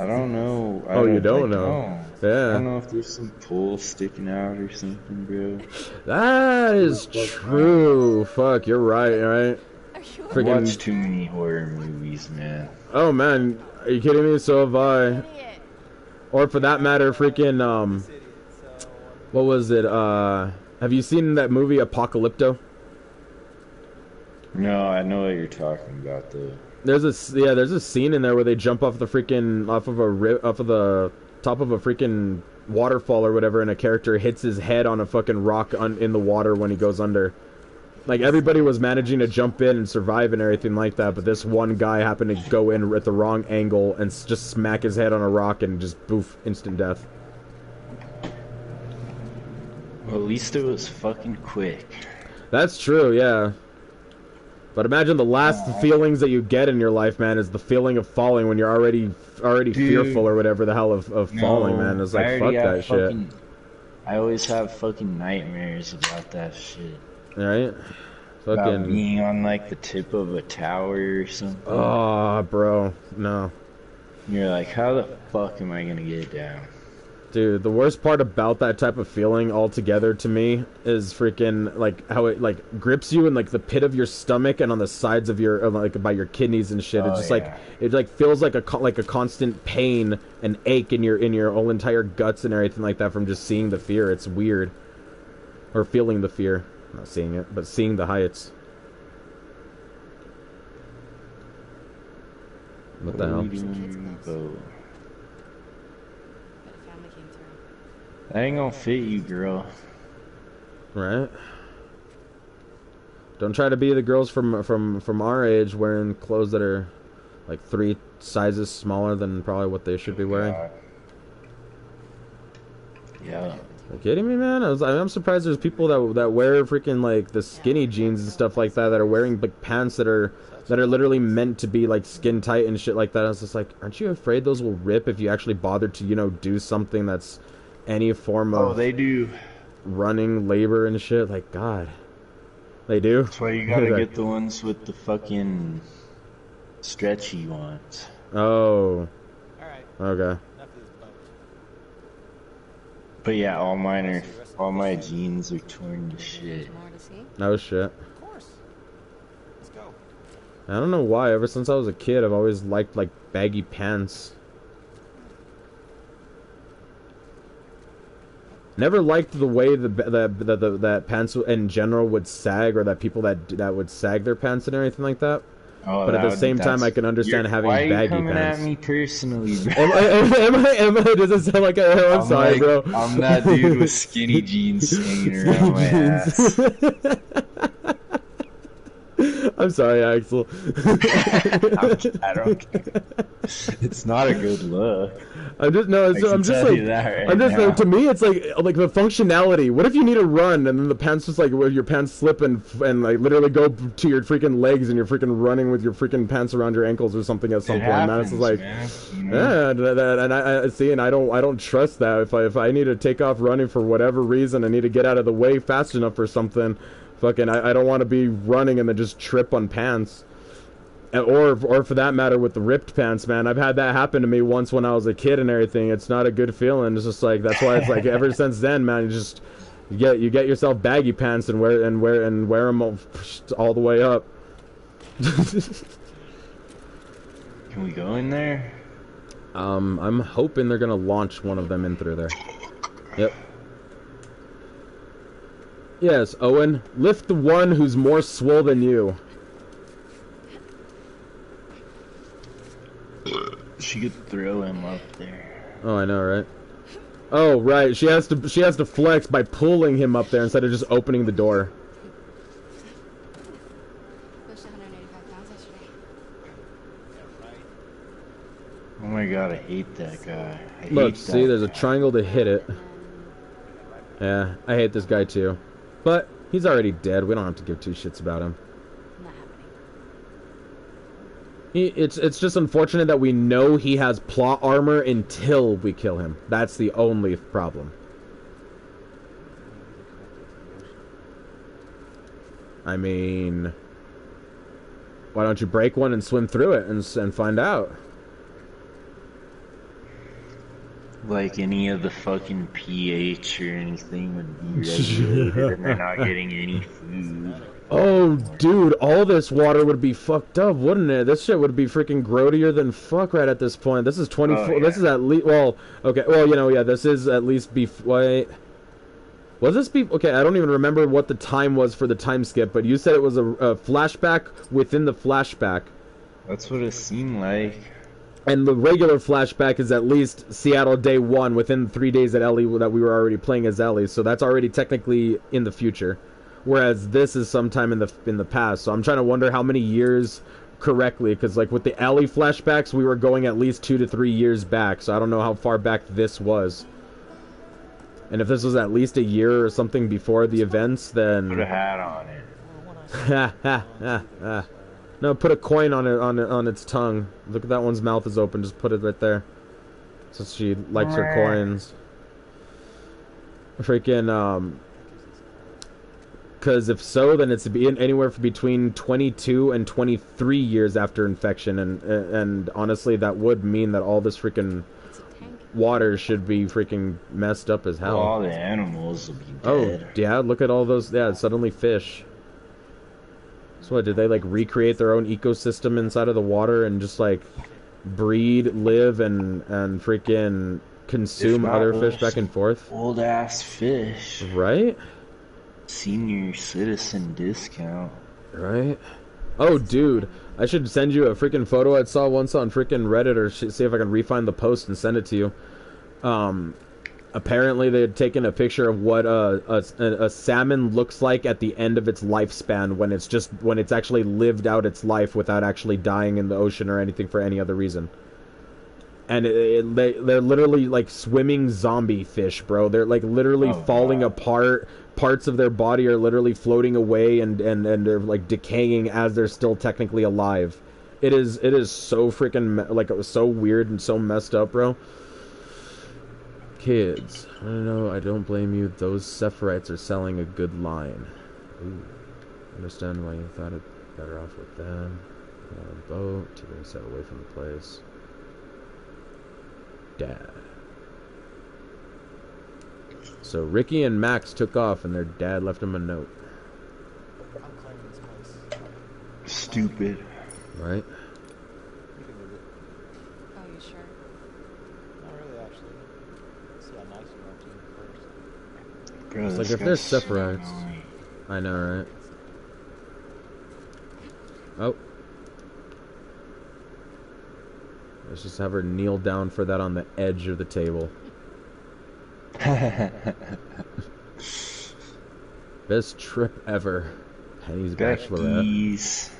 I don't know.
Oh, you don't know? Yeah.
I don't know if there's some pole sticking out or something, bro.
That is true. Fuck, you're right.
I watch too many horror movies, man.
Oh man, are you kidding me? So have I. Or for that matter, freaking what was it? Have you seen that movie Apocalypto?
No, I know what you're talking about though.
There's a scene in there where they jump off the freaking off of the top of a freaking waterfall or whatever, and a character hits his head on a fucking rock in the water when he goes under. Like, everybody was managing to jump in and survive and everything like that, but this one guy happened to go in at the wrong angle and just smack his head on a rock and just boof, instant death.
Well, at least it was fucking quick.
That's true, yeah. But imagine the last feelings that you get in your life, man, is the feeling of falling when you're already fearful or whatever the hell of falling, man. It's like, fuck that shit.
I always have fucking nightmares about that shit.
Right? Fucking
about being on like the tip of a tower or something.
Oh, bro, no.
You're like, how the fuck am I gonna get down?
Dude, the worst part about that type of feeling altogether to me is freaking like how it like grips you in like the pit of your stomach and on the sides of your like by your kidneys and shit. It's just like it like feels like a constant pain and ache in your whole entire guts and everything like that from just seeing the fear. It's weird. Or feeling the fear. Not seeing it, but seeing the heights. What the hell?
That ain't gonna fit you, girl.
Right? Don't try to be the girls from our age wearing clothes that are like 3 sizes smaller than probably what they should be wearing.
Yeah.
Are you kidding me, man? I'm surprised there's people that wear freaking like the skinny jeans and stuff like that are wearing like pants that are literally meant to be like skin tight and shit like that. I was just like, aren't you afraid those will rip if you actually bother to, you know, do something that's any form of
they do
running labor and shit? Like, God, they do.
That's why you gotta get the ones with the fucking stretchy ones.
Oh,
Alright.
okay.
But yeah, all my jeans are torn to shit.
No shit.
Of course. Let's go.
I don't know why. Ever since I was a kid, I've always liked like baggy pants. Never liked the way that pants in general would sag, or that people that would sag their pants and everything like that.
Oh,
but at the same time, I can understand having baggy pants.
Why are you coming at me personally, bro?
Am I? Does it sound like I'm sorry, bro.
I'm that dude with skinny jeans hanging around my ass.
I'm sorry, Axel.
I don't care. It's not a good look.
I'm just no.
I can
I'm just
tell
like
you that right
I'm just
now.
to me, it's like the functionality. What if you need to run and then the pants just like where your pants slip and like literally go to your freaking legs and you're freaking running with your freaking pants around your ankles or something at some
It
point. Man,
happens,
it's like
man, you know?
yeah, and I see, and I don't trust that. If I need to take off running for whatever reason, I need to get out of the way fast enough or something. Fucking, I don't want to be running and then just trip on pants. Or for that matter with the ripped pants, man. I've had that happen to me once when I was a kid and everything. It's not a good feeling. It's just like, that's why it's like ever since then, man, you get yourself baggy pants and wear them all the way up.
Can we go in there?
I'm hoping they're gonna launch one of them in through there. Yep. Yes, Owen, lift the one who's more swole than you.
She could throw him up there.
Oh, I know, right? Oh, right. She has to flex by pulling him up there instead of just opening the door.
Pushed 185 pounds yesterday.
Oh my god, I hate that guy.
Look, see, there's a triangle to hit it. Yeah, I hate this guy too. But he's already dead. We don't have to give two shits about him.
Not happening.
It's just unfortunate that we know he has plot armor until we kill him. That's the only problem. I mean, why don't you break one and swim through it and find out?
Like any of the fucking pH or anything would be regulated and they're not getting any food.
Oh, dude, all this water would be fucked up, wouldn't it? This shit would be freaking grodier than fuck right at this point. This is 24.
Oh, yeah.
This is at least. Well, okay. Well, you know, yeah. This is at least. Wait. Was this okay? I don't even remember what the time was for the time skip, but you said it was a flashback within the flashback.
That's what it seemed like.
And the regular flashback is at least Seattle day 1 within 3 days that we were already playing as Ellie, so that's already technically in the future. Whereas this is sometime in the past. So I'm trying to wonder how many years correctly, because like with the Ellie flashbacks, we were going at least 2 to 3 years back. So I don't know how far back this was. And if this was at least a year or something before the events, then
Put a hat on it.
ha ha ha ha. No, put a coin on its tongue. Look at that one's mouth is open. Just put it right there. So she likes her coins. Freaking because if so, then it's anywhere from between 22 and 23 years after infection, and honestly, that would mean that all this freaking water should be freaking messed up as hell.
Well, all the animals will be dead.
Oh, yeah, look at all those. Yeah, suddenly fish. So what, did they like recreate their own ecosystem inside of the water and just like breed, live, and freaking consume other fish back and forth?
Old ass fish.
Right?
Senior citizen discount.
Right? Oh, dude, I should send you a freaking photo I saw once on freaking Reddit, or see if I can refine the post and send it to you. Apparently they had taken a picture of what a salmon looks like at the end of its lifespan when it's actually lived out its life without actually dying in the ocean or anything for any other reason. And they're literally like swimming zombie fish, bro. They're like literally falling apart. Parts of their body are literally floating away and they're like decaying as they're still technically alive. It is so freaking like, it was so weird and so messed up, bro. Kids, I don't know, I don't blame you. Those Sephiroths are selling a good line. Ooh. Understand why you thought it better off with them. On a boat, too many set away from the place. Dad. So Ricky and Max took off and their dad left them a note.
I'm claiming this place.
Stupid.
Right?
You can move it.
Oh, you sure?
Not really, actually. See how nice you are to you first.
Bro,
It's like
this
if there's
guy's so
Sephiroths.
annoying.
I know, right? Oh. Let's just have her kneel down for that on the edge of the table. Best trip ever. Penny's Bachelorette.
Becky's.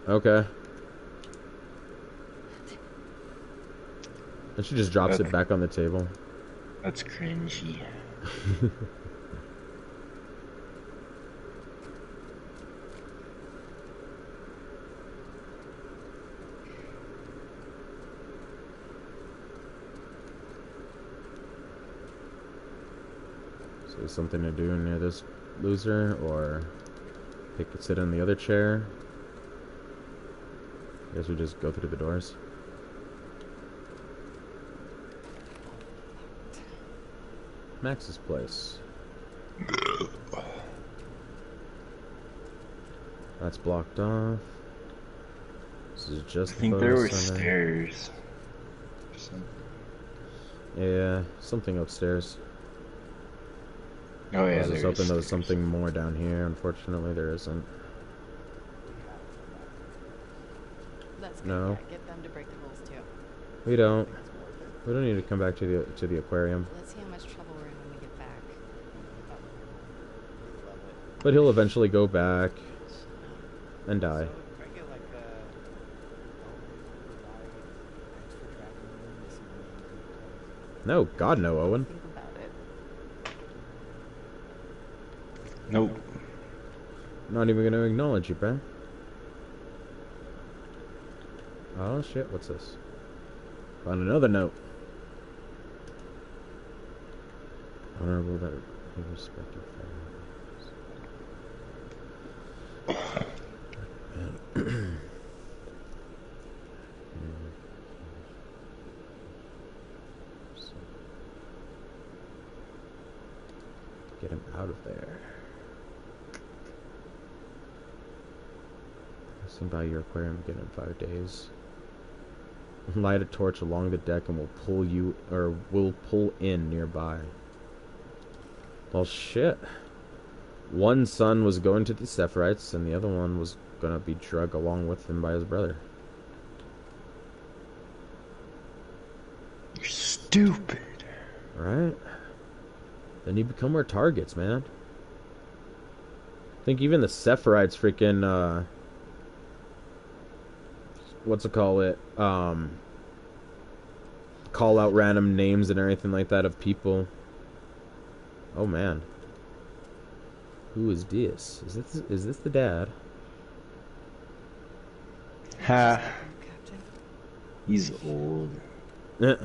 Okay. And she just drops it back on the table.
That's cringy.
So there's something to do near this loser, or sit in the other chair. I guess we just go through the doors. Max's place. That's blocked off. This is just.
I think there were stairs.
Yeah, something upstairs.
Oh yeah,
I was just hoping there was
stairs.
something more down here. Unfortunately, there isn't.
That's good.
No.
Yeah, get them to break the rules too.
We don't. We don't need to come back to the aquarium.
Let's see how much trouble we're in when we get back.
But he'll eventually go back and die.
So, I get like
No, God no, Owen.
Think about it.
Nope.
Not even gonna acknowledge you, bruh. Oh shit, what's this? Found another note. Honorable that we respect your family. Get him out of there. Swing by your aquarium again in 5 days. Light a torch along the deck and we'll pull in nearby. Well, shit. One son was going to the Sephiroths, and the other one was gonna be drugged along with him by his brother.
You're stupid.
Right? Then you become our targets, man. I think even the Sephiroths freaking, what's it call it? Call out random names and everything like that of people. Oh man. Who is this? Is this the dad?
Ha.
Captain.
He's old.
Eh.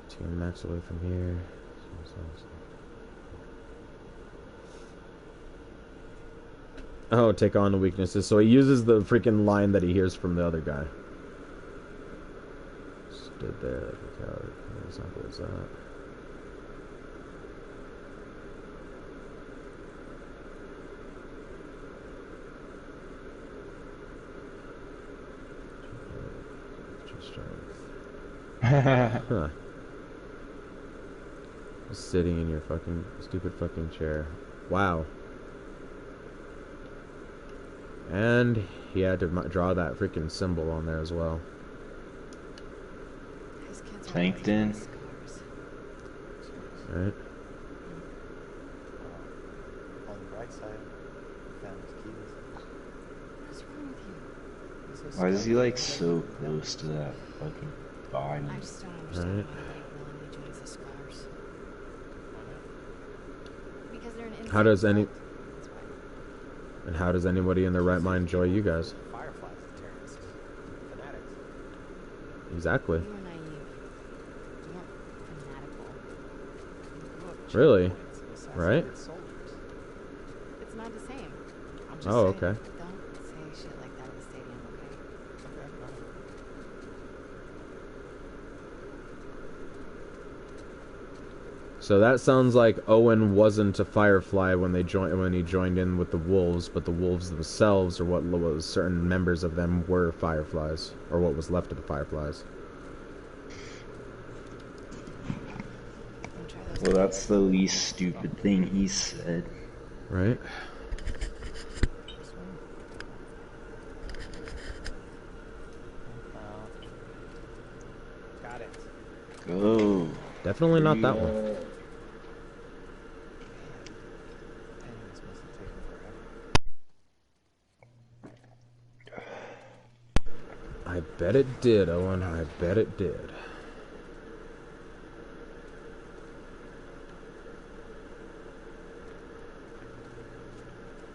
Take Max away from here. Oh, take on the weaknesses. So he uses the freaking line that he hears from the other guy. Stood there like a coward. What example is that? Huh. Just sitting in your fucking stupid fucking chair. Wow. And he had to draw that freaking symbol on there as well.
These kids are
Plankton.
really scars.
Right?
on the bright side, we found his keys.
What's wrong with you?
He's
Why is he like so close to that fucking body?
I just don't understand
Right.
why anybody willingly joins the scars. Because they're an
How does any-
insect cult. That's why.
And how does anybody in their right mind enjoy you guys?
Fireflies, terrorists, fanatics.
Exactly.
You were naive. You weren't fanatical.
You grew up
Really?
checkpoints,
Right?
assassinated soldiers.
It's not the same.
I'm just
Oh,
saying.
okay.
Don't say shit like that at the stadium, okay?
Okay, fine.
So that sounds like Owen wasn't a Firefly when he joined in with the Wolves, but the Wolves themselves, or what was certain members of them, were Fireflies, or what was left of the Fireflies.
Don't try those.
Well, that's the least stupid thing he said.
Right?
This one. Got it.
Go.
Definitely not that one.
Dang, this must
bet it did, Owen. I bet it did.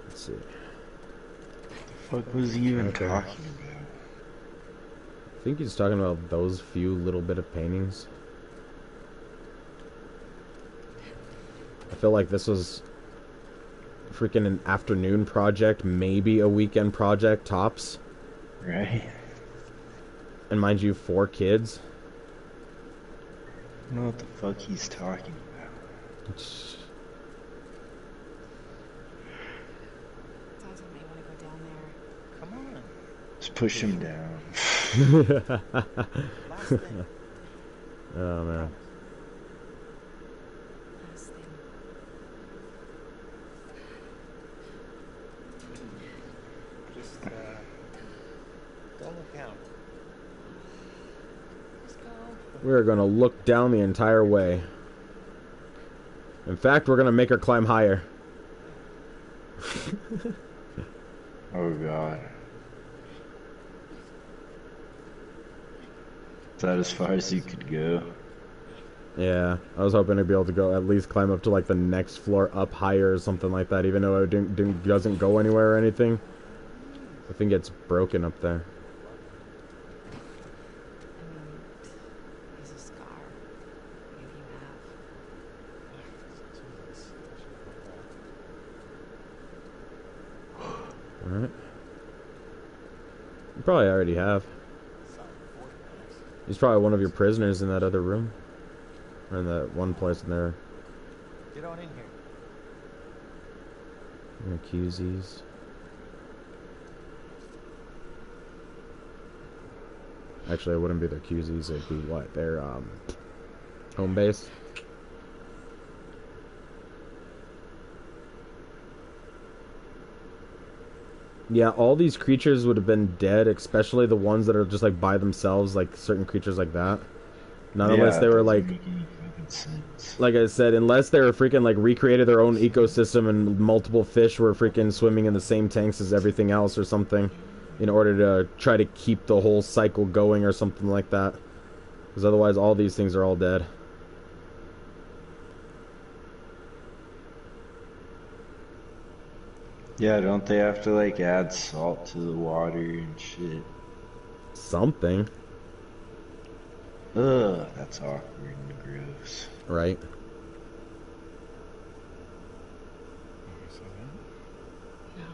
Let's see.
What the fuck was he even talking about?
I think he's talking about those few little bit of paintings. I feel like this was freaking an afternoon project, maybe a weekend project, tops.
Right?
And mind you, 4 kids.
I don't know what the fuck he's talking about.
Sounds like may want to go down there.
Come on.
Just push him down.
Last thing.
Oh man.
Last thing.
Just, don't look down.
Let's go.
We're gonna look down the entire way. In fact, we're gonna make her climb higher.
Oh god. Is that as far as you could go?
Yeah, I was hoping to be able to go at least climb up to like the next floor up higher or something like that, even though it doesn't go anywhere or anything. I think it's broken up there.
I mean, he's a scar. Maybe you have.
Alright. You probably already have. He's probably one of your prisoners in that other room. Or in that one place in there.
Get on in here.
Accusees. Actually, it wouldn't be their accusees, it'd be what? Their home base? Yeah, all these creatures would have been dead, especially the ones that are just like by themselves, like certain creatures like that. Not unless they were like I said, unless they were freaking like recreated their own ecosystem and multiple fish were freaking swimming in the same tanks as everything else or something, in order to try to keep the whole cycle going or something like that. Because otherwise all these things are all dead.
Yeah, don't they have to like add salt to the water and shit?
Something.
Ugh, that's awkward and gross.
Right.
No.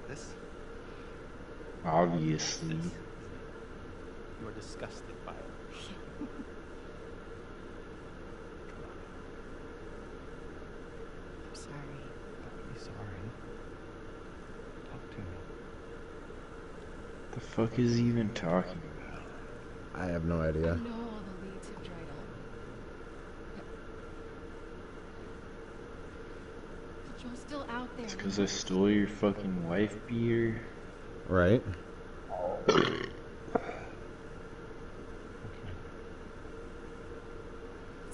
This?
Obviously.
You were disgusted by it.
I'm sorry.
Don't be sorry. Talk to me.
The fuck is he even talking about?
I have no
I
idea.
know all the leads have dried up. But you're still out there.
It's because I stole your fucking wife beater.
Right?
Let's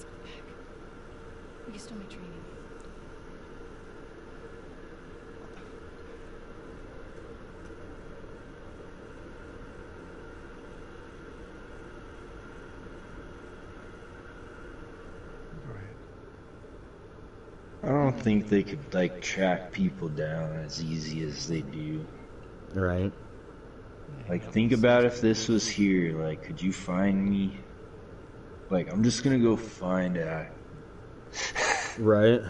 go back. You stole my training.
I don't think they could like track people down as easy as they do.
Right.
Like, think about if this was here. Like, could you find me? Like, I'm just gonna go find out.
Right.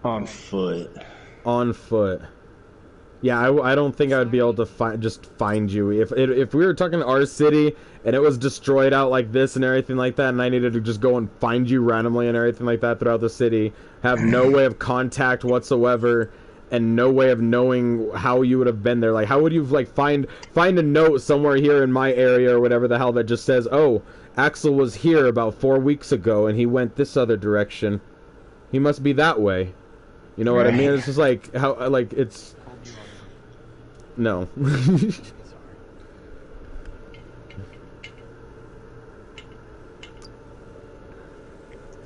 On foot.
On foot. Yeah, I don't think I would be able to find you. If we were talking our city and it was destroyed out like this and everything like that, and I needed to just go and find you randomly and everything like that throughout the city, have no way of contact whatsoever, and no way of knowing how you would have been there. Like, how would you like find a note somewhere here in my area or whatever the hell that just says, "Oh, Axel was here about 4 weeks ago and he went this other direction. He must be that way." You know what I mean? It's just like how like it's. No.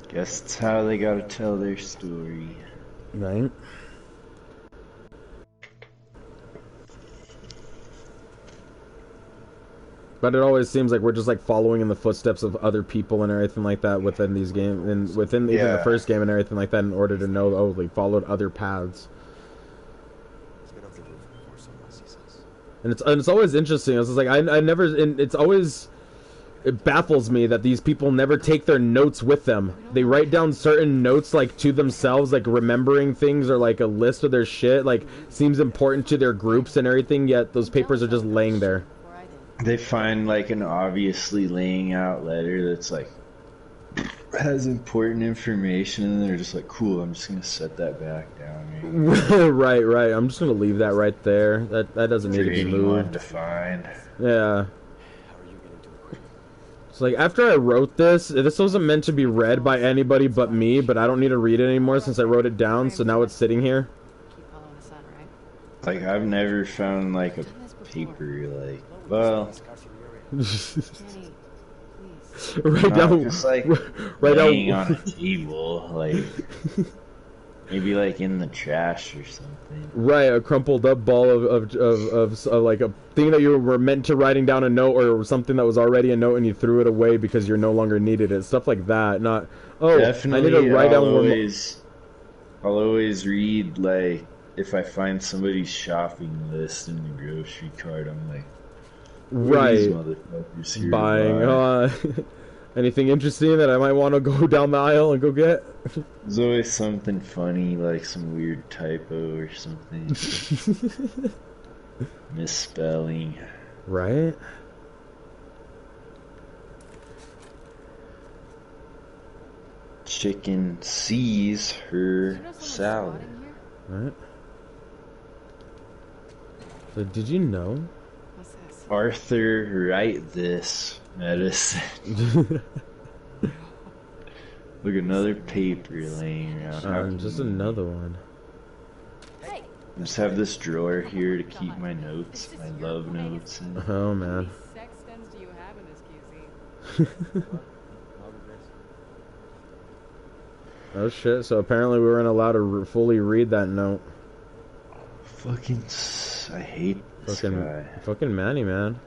Guess that's how they gotta tell their story.
Right? But it always seems like we're just like following in the footsteps of other people and everything like that within these games, and within even the first game and everything like that, in order to know, oh, they followed other paths. And it's always interesting. It's just like I never, and it's always, it baffles me that these people never take their notes with them. They write down certain notes like to themselves, like remembering things or like a list of their shit, like seems important to their groups and everything. Yet those papers are just laying there.
They find like an obviously laying out letter that's like has important information, and they're just like, cool, I'm just gonna set that back down.
Right. I'm just gonna leave that right there. That doesn't need to be moved.
To find.
Yeah. It's like after I wrote this wasn't meant to be read by anybody but me, but I don't need to read it anymore since I wrote it down, so now it's sitting here.
Like I've never found like a paper like, well,
right down,
just like
right
laying
down
on a table, like maybe like in the trash or something.
Right, a crumpled up ball of like a thing that you were meant to writing down a note, or something that was already a note and you threw it away because you're no longer needed it. Stuff like that. Not, oh,
Definitely,
I need to write down.
I'll always read, like, if I find somebody's shopping list in the grocery cart, I'm like,
right,
buying
anything interesting that I might want to go down the aisle and go get.
There's always something funny, like some weird typo or something. Misspelling.
Right?
Chicken sees her salad.
Right? So did you know?
What's this?
Arthur, write this medicine. Look, another paper laying around.
Just another one.
Hey.
I just have this drawer here to keep my notes, my love notes in.
Oh man.
Sex stems do you have in this QC?
Oh shit, so apparently we weren't allowed to fully read that note.
Fucking, I hate this guy.
Fucking Manny, man.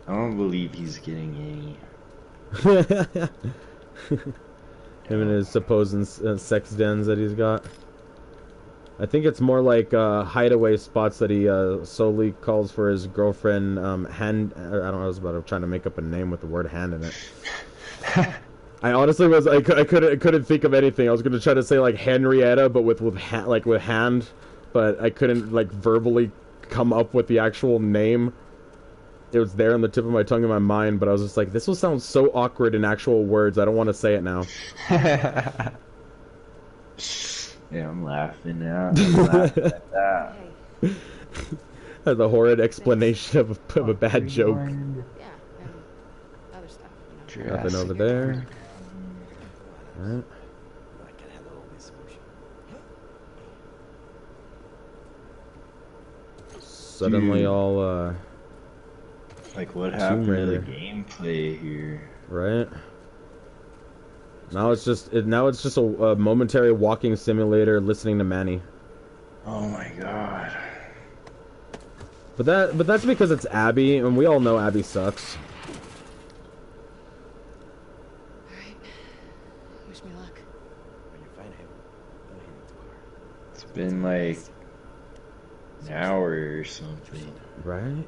I don't believe he's getting
Him and his supposed sex dens that he's got. I think it's more like hideaway spots that he solely calls for his girlfriend. Hand. I don't know. I was about to trying to make up a name with the word hand in it. I honestly was. I couldn't think of anything. I was gonna try to say like Henrietta, but with hand, but I couldn't like verbally come up with the actual name. It was there on the tip of my tongue in my mind, but I was just like, this will sound so awkward in actual words. I don't want to say it now.
Yeah, I'm laughing now. I'm laughing at that.
As a horrid explanation of a bad joke.
Yeah, and other stuff. You know.
Nothing over there. Alright. Suddenly all
like what happened to the gameplay here?
Right. Now it's just a momentary walking simulator listening to Manny.
Oh my god.
But that's because it's Abby, and we all know Abby sucks.
Alright. Wish me luck.
When you find him, don't hit him too hard.
It's been like an hour or something.
Right?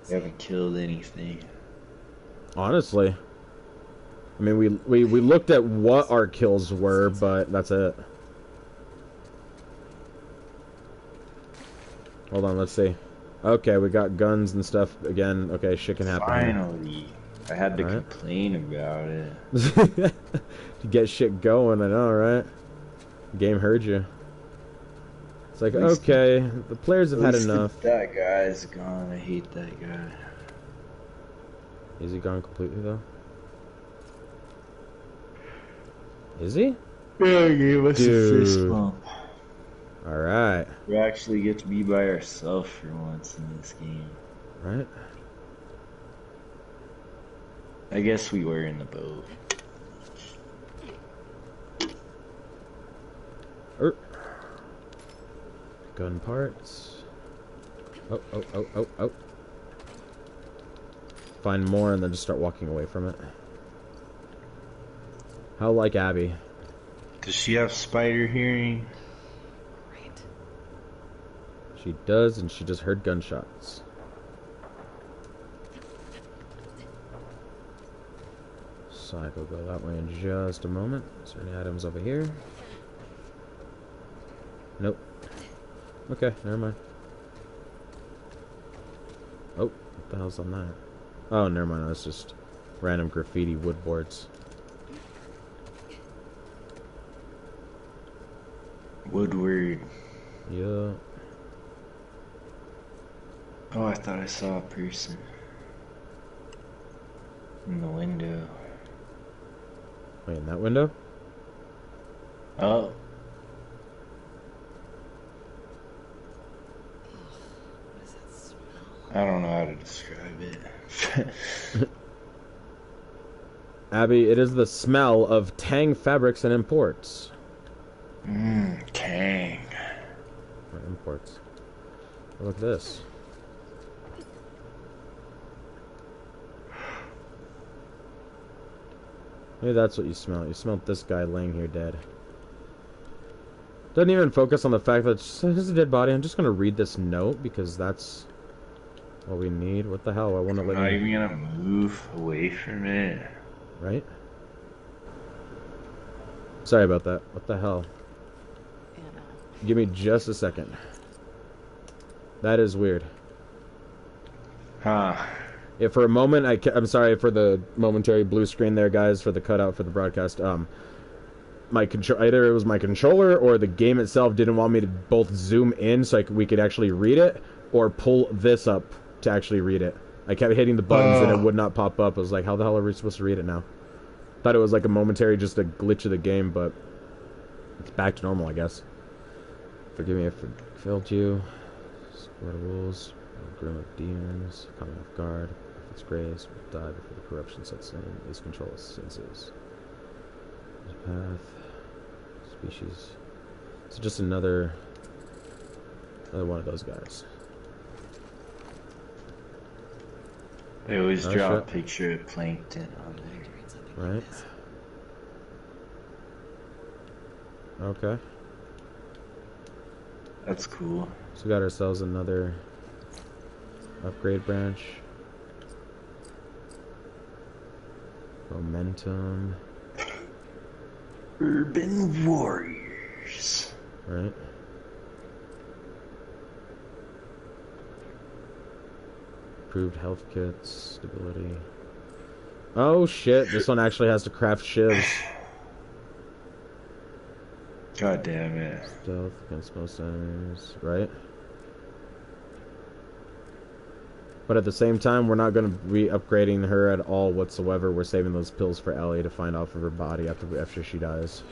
We haven't killed anything.
Honestly. I mean, we looked at what our kills were, but that's it. Hold on, let's see. Okay, we got guns and stuff again. Okay, shit can happen.
Finally. I had to complain about it.
To get shit going, I know, right? The game heard you. It's like, okay, the players have had enough.
That guy's gone. I hate that guy.
Is he gone completely, though? Is he?
Yeah, he gave us a fist bump.
Alright.
We actually get to be by ourselves for once in this game.
Right?
I guess we were in the boat.
Gun parts. Oh, oh, oh, oh, oh. Find more and then just start walking away from it. How like Abby?
Does she have spider hearing?
Great.
She does, and she just heard gunshots. Psycho, go that way in just a moment. Is there any items over here? Nope. Okay, never mind. Oh, what the hell's on that? Oh, never mind. That's just random graffiti wood boards.
Woodward.
Yeah.
Oh, I thought I saw a person in the window.
Wait, in that window?
Oh.
What is that smell?
I don't know how to describe it.
Abby, it is the smell of Tang Fabrics and Imports.
Tang.
Or imports. Oh, look at this. Maybe that's what you smell. You smelled this guy laying here dead. Doesn't even focus on the fact that it's a dead body. I'm just gonna read this note because that's what we need. What the hell? I want to let
I'm not
you...
even gonna move away from it.
Right? Sorry about that. What the hell? Give me just a second. That is weird.
Huh.
Yeah, for a moment, I'm sorry for the momentary blue screen there, guys, for the cutout for the broadcast. My either it was my controller or the game itself didn't want me to both zoom in so we could actually read it, or pull this up to actually read it. I kept hitting the buttons and it would not pop up. I was like, how the hell are we supposed to read it now? Thought it was like a momentary, just a glitch of the game, but it's back to normal, I guess. Forgive me if I failed you. Square rules. Groom of demons. Coming off guard. If it's grace, will die before the corruption sets in. Lose control of senses. There's a path. Species. So just another one of those guys.
They always
Oh,
draw a
shit.
picture of plankton on there.
Right. Okay.
That's cool.
So we got ourselves another upgrade branch. Momentum.
Urban Warriors.
Right. Improved health kits, stability. Oh shit, this one actually has to craft shivs.
God damn it.
Stealth against most enemies, right? But at the same time, we're not going to be upgrading her at all whatsoever. We're saving those pills for Ellie to find off of her body after she dies.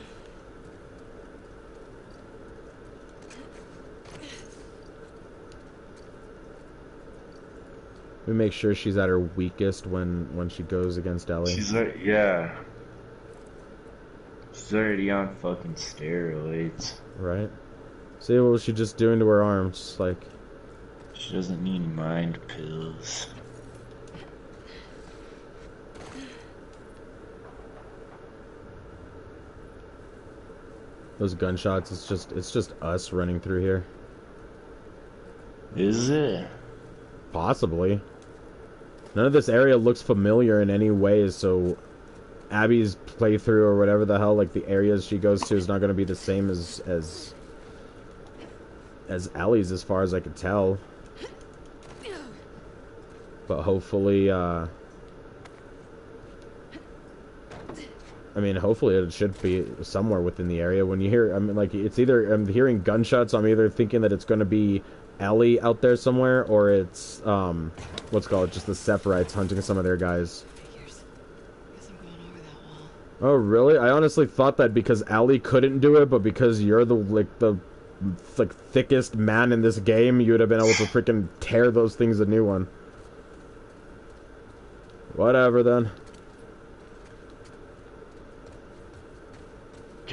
We make sure she's at her weakest when she goes against Ellie.
She's like, yeah. She's already on fucking steroids.
Right? See what was she just doing to her arms? Like,
She doesn't need mind pills.
those gunshots, it's just us running through here.
Is it?
Possibly. None of this area looks familiar in any way, so Abby's playthrough or whatever the hell, like the areas she goes to is not going to be the same as Ellie's as far as I could tell. But hopefully, I mean, hopefully it should be somewhere within the area. When you hear, I mean, like, it's either, I'm hearing gunshots, I'm either thinking that it's going to be Ellie out there somewhere, or it's, what's it called, just the Sephirotes hunting some of their guys.
Figures. Guess I'm going over that wall.
Oh, really? I honestly thought that because Ellie couldn't do it, but because you're the thickest man in this game, you would have been able to freaking tear those things a new one. Whatever, then.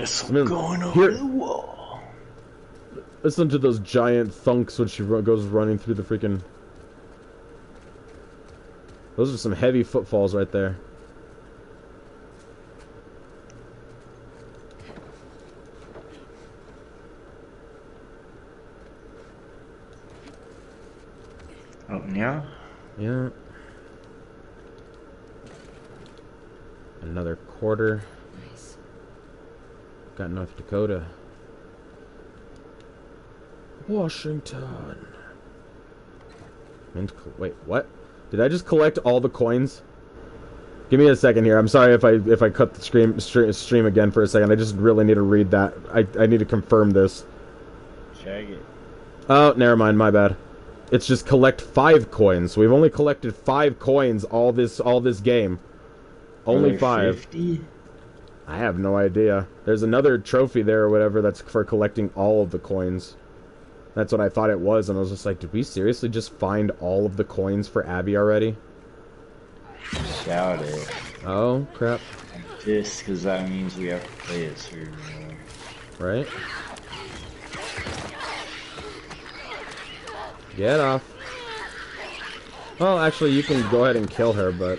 Guess
I
I'm
mean,
going over
here-
the wall.
Listen to those giant thunks when she goes running through the freaking... Those are some heavy footfalls right there.
Oh, yeah?
Yeah. Another quarter.
Nice.
Got North Dakota. Washington. Wait, what? Did I just collect all the coins? Give me a second here. I'm sorry if I cut the stream again for a second. I just really need to read that. I need to confirm this.
Check it.
Oh, never mind. My bad. It's just collect 5 coins. We've only collected 5 coins all this game. Only 5.
50?
I have no idea. There's another trophy there or whatever that's for collecting all of the coins. That's what I thought it was, and I was just like, did we seriously just find all of the coins for Abby already?
Shout it.
Oh, crap.
Just because that means we have to play a certain way.
Right? Get off. Well, actually, you can go ahead and kill her, but...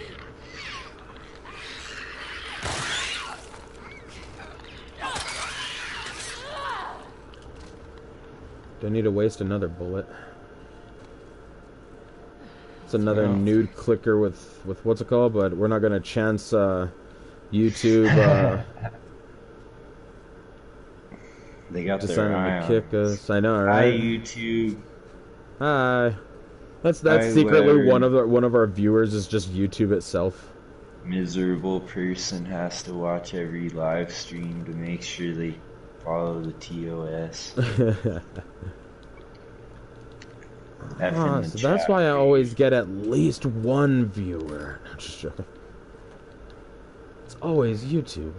Don't need to waste another bullet. It's another nude clicker with what's it called, but we're not gonna chance YouTube
They got their
deciding
eye
to
on
kick us. I know,
Hi,
right?
YouTube.
Hi. That's
Hi,
secretly
Larry.
one of our viewers is just YouTube itself.
Miserable person has to watch every live stream to make sure they follow the TOS.
So that's why I always get at least one viewer. No, just joking. It's always YouTube.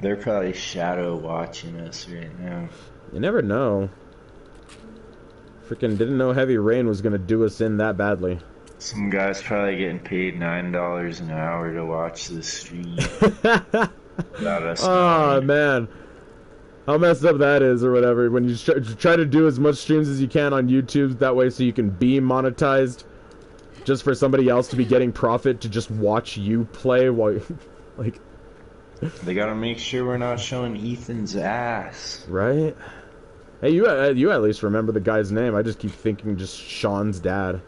They're probably shadow watching us right now.
You never know. Freaking didn't know heavy rain was gonna do us in that badly.
Some guy's probably getting paid $9 an hour to watch this stream. Without us
Oh
knowing.
man, how messed up that is, or whatever. When you try to do as much streams as you can on YouTube, that way so you can be monetized, just for somebody else to be getting profit to just watch you play while, like.
They gotta make sure we're not showing Ethan's ass.
Right? Hey, you at least remember the guy's name. I just keep thinking just Sean's dad.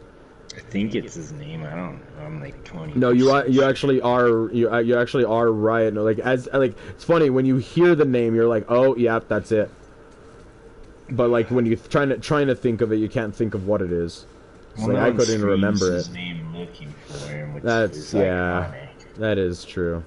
I think it's his name. I don't know. I'm like 20.
No, you actually are you actually are right. No, like it's funny when you hear the name, you're like, oh yeah, that's it. But like when you're trying to think of it, you can't think of what it is. So
Well,
like,
no
I
one
couldn't even remember
screams
it.
his name looking for him, which
That's
is
yeah,
iconic.
that is true.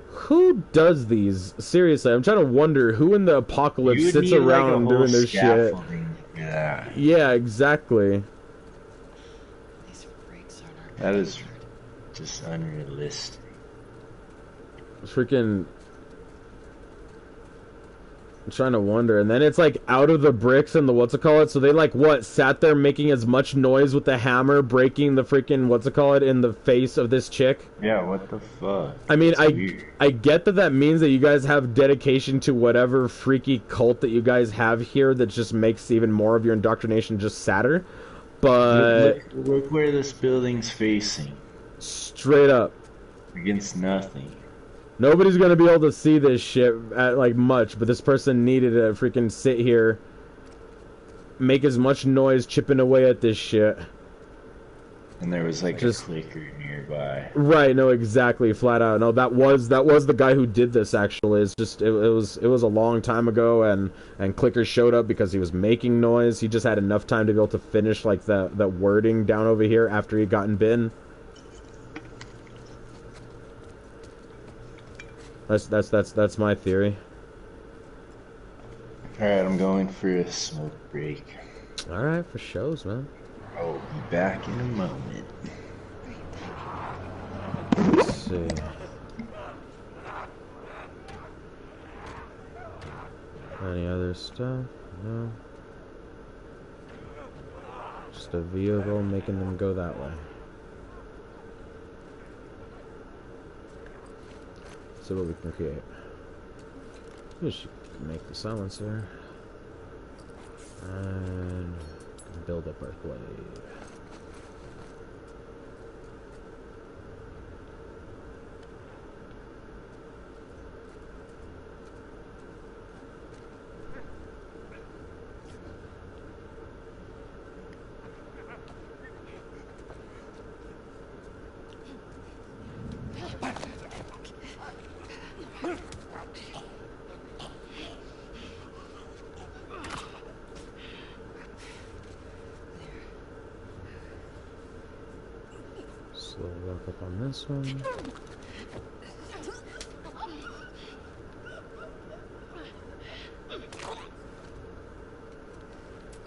Who does these? Seriously, I'm trying to wonder who in the apocalypse
You would
sits
need,
around
like, a whole
doing their shit.
scaffolding for that.
Yeah, exactly.
These brakes aren't
That is just unrealistic.
Freaking. I'm trying to wonder, and then it's like out of the bricks and the what's it call it. So they like what sat there making as much noise with the hammer, breaking the freaking what's it call it in the face of this chick.
Yeah, what the fuck?
I mean,
That's weird.
I get that means that you guys have dedication to whatever freaky cult that you guys have here that just makes even more of your indoctrination just sadder. But
Look where this building's facing.
straight up,
Against nothing.
nobody's gonna be able to see this shit at like much. But this person needed to freaking sit here, make as much noise chipping away at this shit.
And there was like
Just-
a clicker nearby.
Right, no, exactly, flat out. No, that was the guy who did this. Actually, it's just it was a long time ago, and Clicker showed up because he was making noise. He just had enough time to be able to finish like the wording down over here after he gotten bitten. That's my theory.
Alright, I'm going for a smoke break.
All right, for shows, man.
I'll be back in a moment.
Let's see. Any other stuff? No. Just a vehicle making them go that way. see what we can create. We should make the silencer. And build up our blade. Lock up on this one.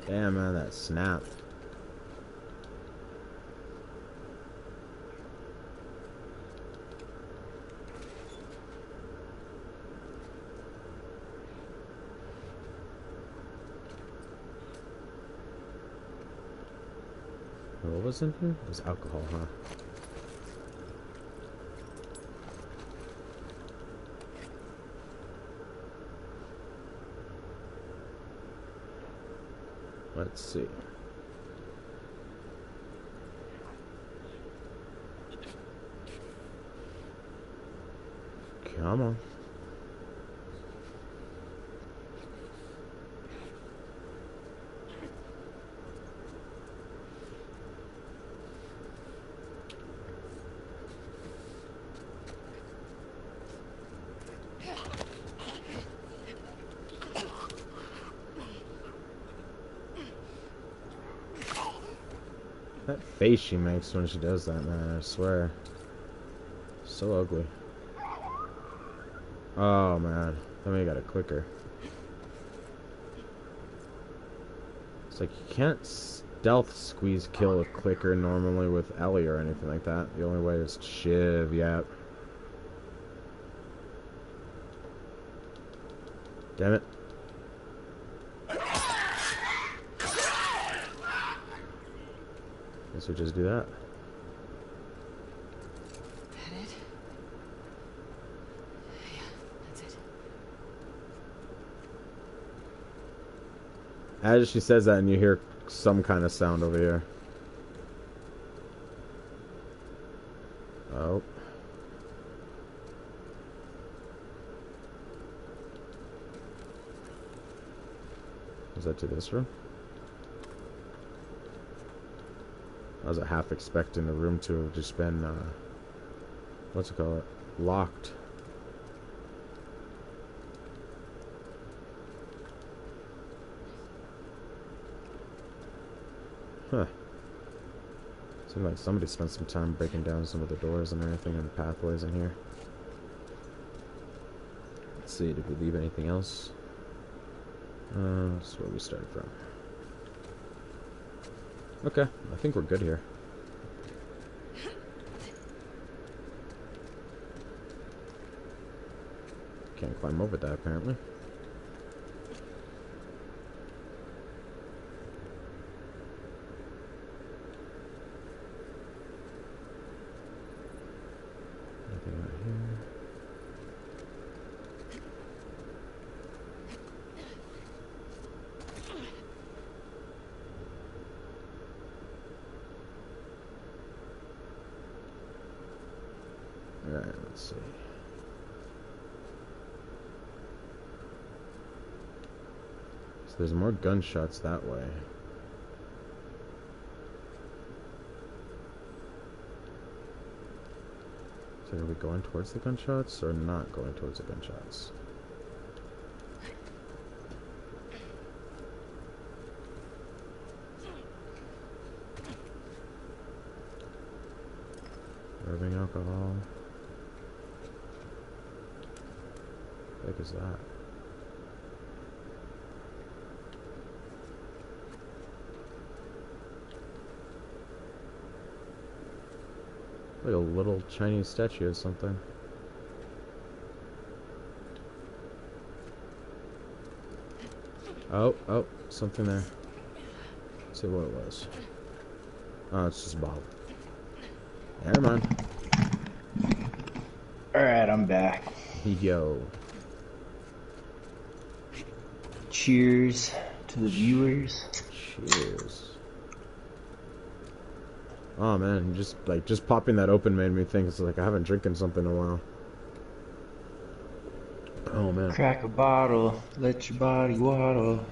Damn, man, that snapped. What was in here? It was alcohol, huh? Let's see. Come on. That face she makes when she does that, man, I swear. So ugly. Oh, man. Then we got a clicker. It's like you can't stealth squeeze kill a clicker normally with Ellie or anything like that. The only way is shiv, yep. Damn it. Guess we just do that.
That it? Yeah, that's it.
As she says that, and you hear some kind of sound over here. Oh. Is that to this room? I was half expecting the room to have just been, what's it called? Locked. Huh. Seems like somebody spent some time breaking down some of the doors and everything and the pathways in here. Let's see, did we leave anything else? That's where we started from. Okay, I think we're good here. Can't climb over that, apparently. Nothing out here. Alright, let's see. So there's more gunshots that way. So are we going towards the gunshots or not going towards the gunshots? Rubbing alcohol. What the heck is that? Like a little Chinese statue or something. Oh, something there. Let's see what it was. Oh, it's just a bottle. Never mind.
Alright, I'm back.
Yo.
Cheers to the viewers.
Cheers. Oh man, just popping that open made me think it's like I haven't drinking something in a while. Oh man.
Crack a bottle, let your body waddle.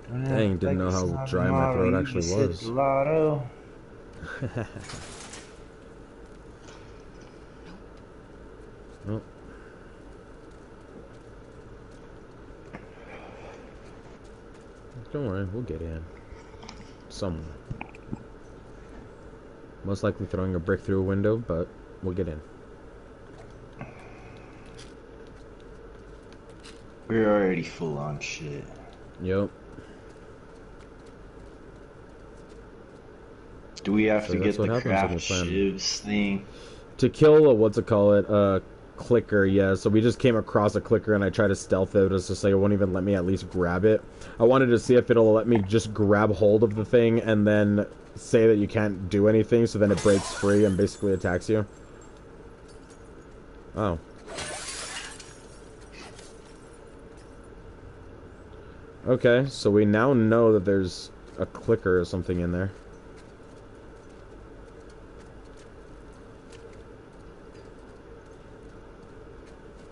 Dang, didn't know how dry my throat actually was. Nope. Don't worry, we'll get in. Somewhere. Most likely throwing a brick through a window, but we'll get in.
We're already full on shit.
Yep.
Do we have
So
to
that's
get
what
the
happens when
craft
you plan.
shivs thing?
To kill a, what's it call it, a clicker, yeah. So we just came across a clicker and I tried to stealth it. It's just like it won't even let me at least grab it. I wanted to see if it'll let me just grab hold of the thing and then say that you can't do anything, so then it breaks free and basically attacks you. Oh. Okay, so we now know that there's a clicker or something in there.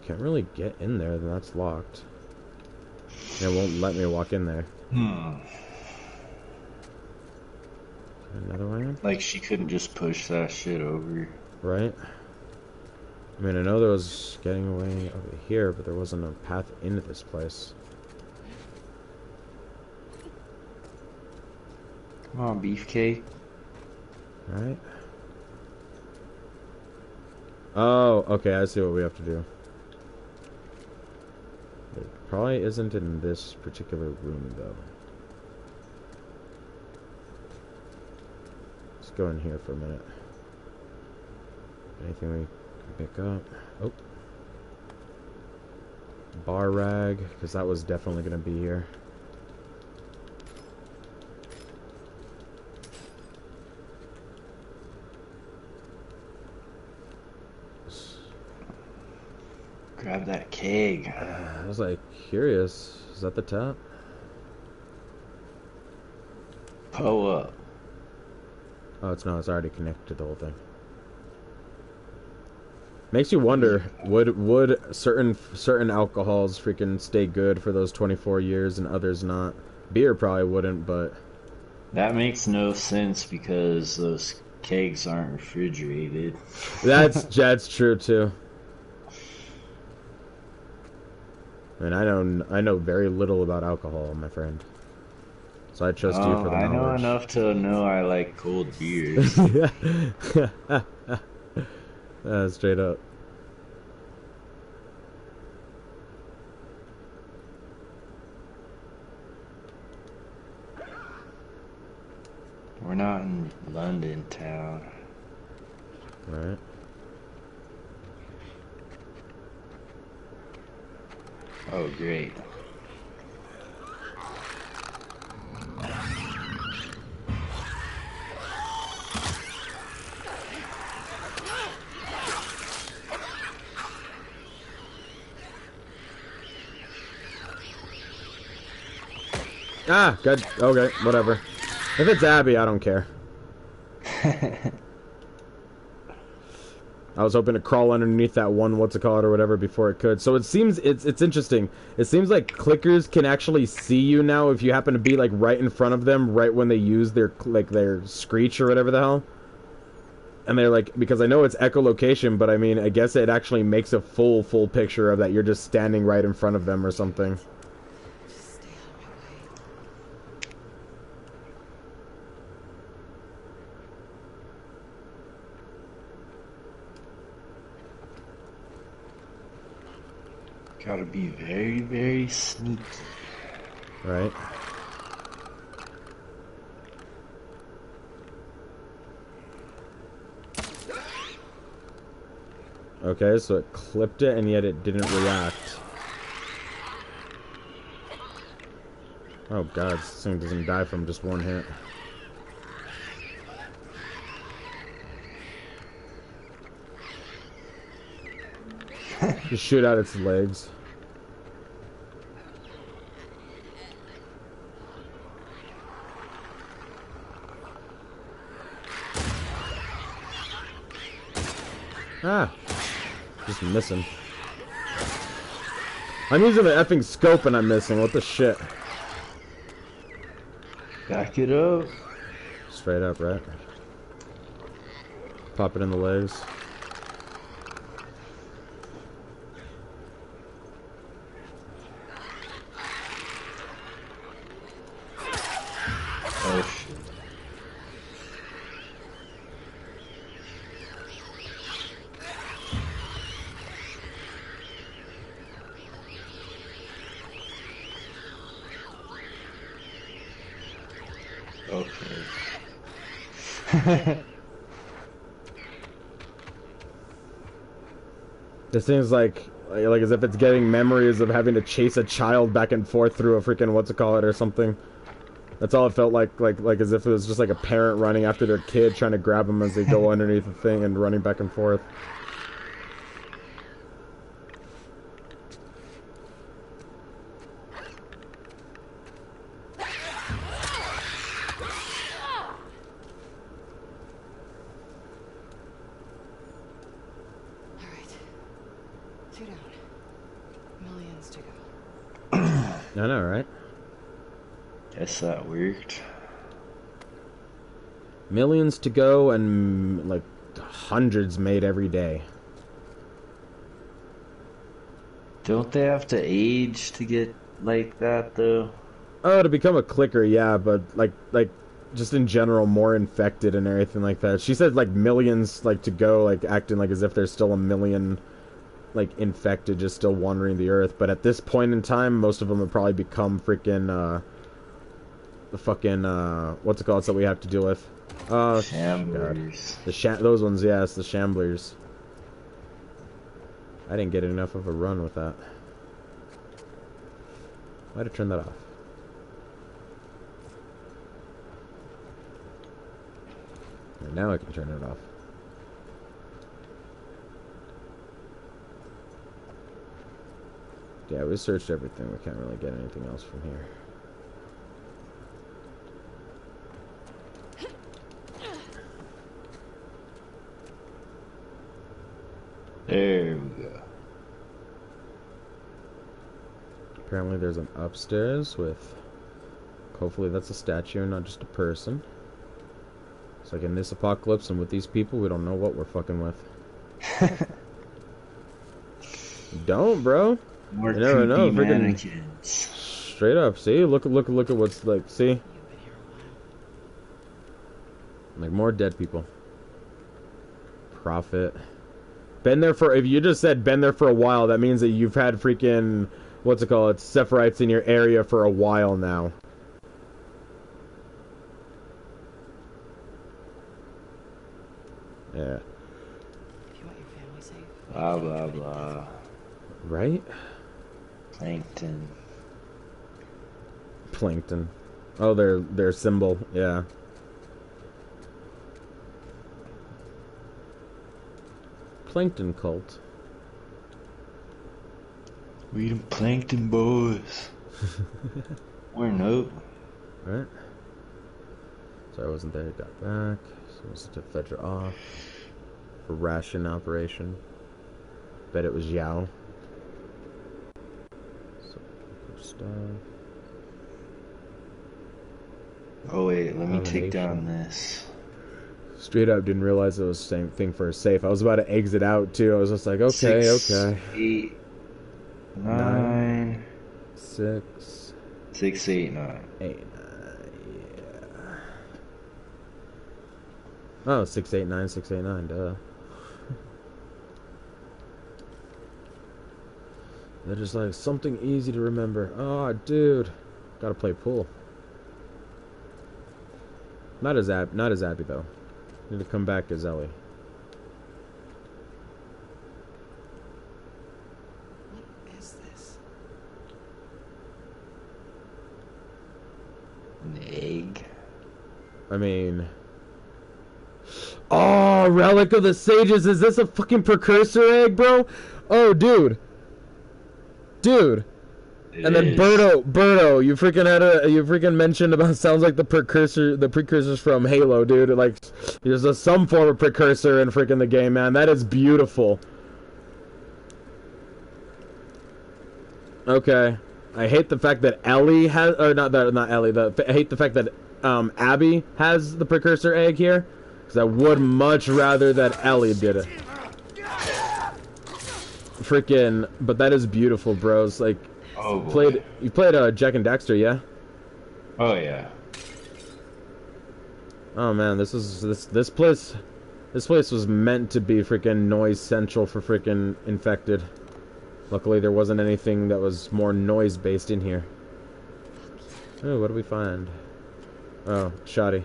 Can't really get in there, then that's locked. It won't let me walk in there. Another way?
Like she couldn't just push that shit over.
Right? I mean, I know there was getting away over here, but there wasn't a path into this place.
Come on, beefcake.
Right? Oh, okay, I see what we have to do. It probably isn't in this particular room, though. Let's go in here for a minute. Anything we can pick up? Oh. Bar rag, because that was definitely going to be here.
Grab that keg.
I was like, curious. Is that the tap?
Pull up.
Oh, it's not. It's already connected to the whole thing. Makes you wonder, would certain alcohols freaking stay good for those 24 years and others not? Beer probably wouldn't, but...
That makes no sense because those kegs aren't refrigerated.
That's true, too. And I know very little about alcohol, my friend. So I trust you for the knowledge.
I know enough to know I like cold beers.
Straight up.
We're not in London town.
Right.
Oh, great.
Ah, good. Okay, whatever. If it's Abby, I don't care. I was hoping to crawl underneath that one, what's it called, or whatever, before it could. So it seems, it's interesting. It seems like clickers can actually see you now if you happen to be, like, right in front of them, right when they use their, like, their screech or whatever the hell. And they're like, because I know it's echolocation, but I mean, I guess it actually makes a full picture of that you're just standing right in front of them or something.
Gotta be very, very sneaky.
Right. Okay, so it clipped it and yet it didn't react. Oh god, this thing doesn't die from just one hit. Just shoot out its legs. Ah, just missing. I'm using the effing scope and I'm missing. What the shit?
Back it up.
Straight up, right? Pop it in the legs.
Oh shit. Okay.
This thing's like as if it's getting memories of having to chase a child back and forth through a freaking what's-it-call-it or something. That's all it felt like as if it was just like a parent running after their kid, trying to grab them as they go underneath the thing and running back and forth. I know, right?
Guess that worked.
Millions to go and like hundreds made every day.
Don't they have to age to get like that though?
Oh, to become a clicker, yeah, but like just in general more infected and everything like that. She said like millions like to go, like acting like as if there's still a million like infected just still wandering the earth, but at this point in time most of them have probably become freaking the fucking what's it called that we have to deal with?
Shamblers.
Those ones, yeah, it's the shamblers. I didn't get enough of a run with that. Why'd I turn that off? And now I can turn it off. Yeah, we searched everything. We can't really get anything else from here.
There we go.
Apparently there's an upstairs with... Hopefully that's a statue and not just a person. It's like in this apocalypse and with these people, we don't know what we're fucking with. Don't, bro.
More
you never know.
mannequins.
Straight up. See? Look at what's like. See? Like more dead people. Profit. Been there for... If you just said been there for a while, that means that you've had freaking... What's it called? It's Sephiroths in your area for a while now. Yeah.
If you want your family safe.
Blah blah blah.
Right?
Plankton.
Plankton. Oh, their symbol. Yeah. Plankton cult.
We them plankton boys. Or no.
Right. Sorry, I wasn't there. Got back. So I was to fetch her off for ration operation. Bet it was Yao. So stuff.
Oh wait, let me take down this.
Straight up, didn't realize it was the same thing for a safe. I was about to exit out too. I was just like, okay,
6, 8, 9,
6,
6, 8, 9.
8, 9, yeah. Oh, 6, 8, 9, 6, 8, 9, duh. They're just like, something easy to remember. Oh, dude. Gotta play pool. Not as Abby, though. Need to come back as Ellie.
What is this?
An egg.
I mean... Oh! Oh, Relic of the Sages. Is this a fucking precursor egg, bro? Oh, dude. Dude. And then Birdo, you freaking mentioned about, sounds like the precursors from Halo, dude. Like, there's some form of precursor in freaking the game, man. That is beautiful. Okay. I hate the fact that Ellie has, or not Ellie, I hate the fact that, Abby has the precursor egg here. Because I would much rather that Ellie did it. Freaking, but that is beautiful, bros. Like, you played Jack and Daxter, yeah?
Oh yeah.
Oh man, this place was meant to be freaking noise central for freaking infected. Luckily there wasn't anything that was more noise based in here. Oh, what do we find? Oh, shoddy.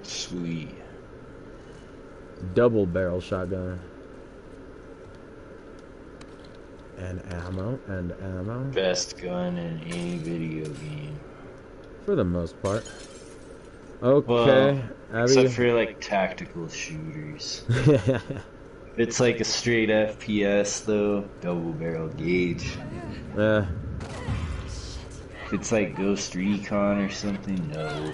Sweet.
Double barrel shotgun. And ammo, and ammo.
Best gun in any video game.
For the most part. Okay,
well,
Abby.
Except for like tactical shooters. It's like a straight FPS though, double barrel gauge.
Yeah.
If it's like Ghost Recon or something, no.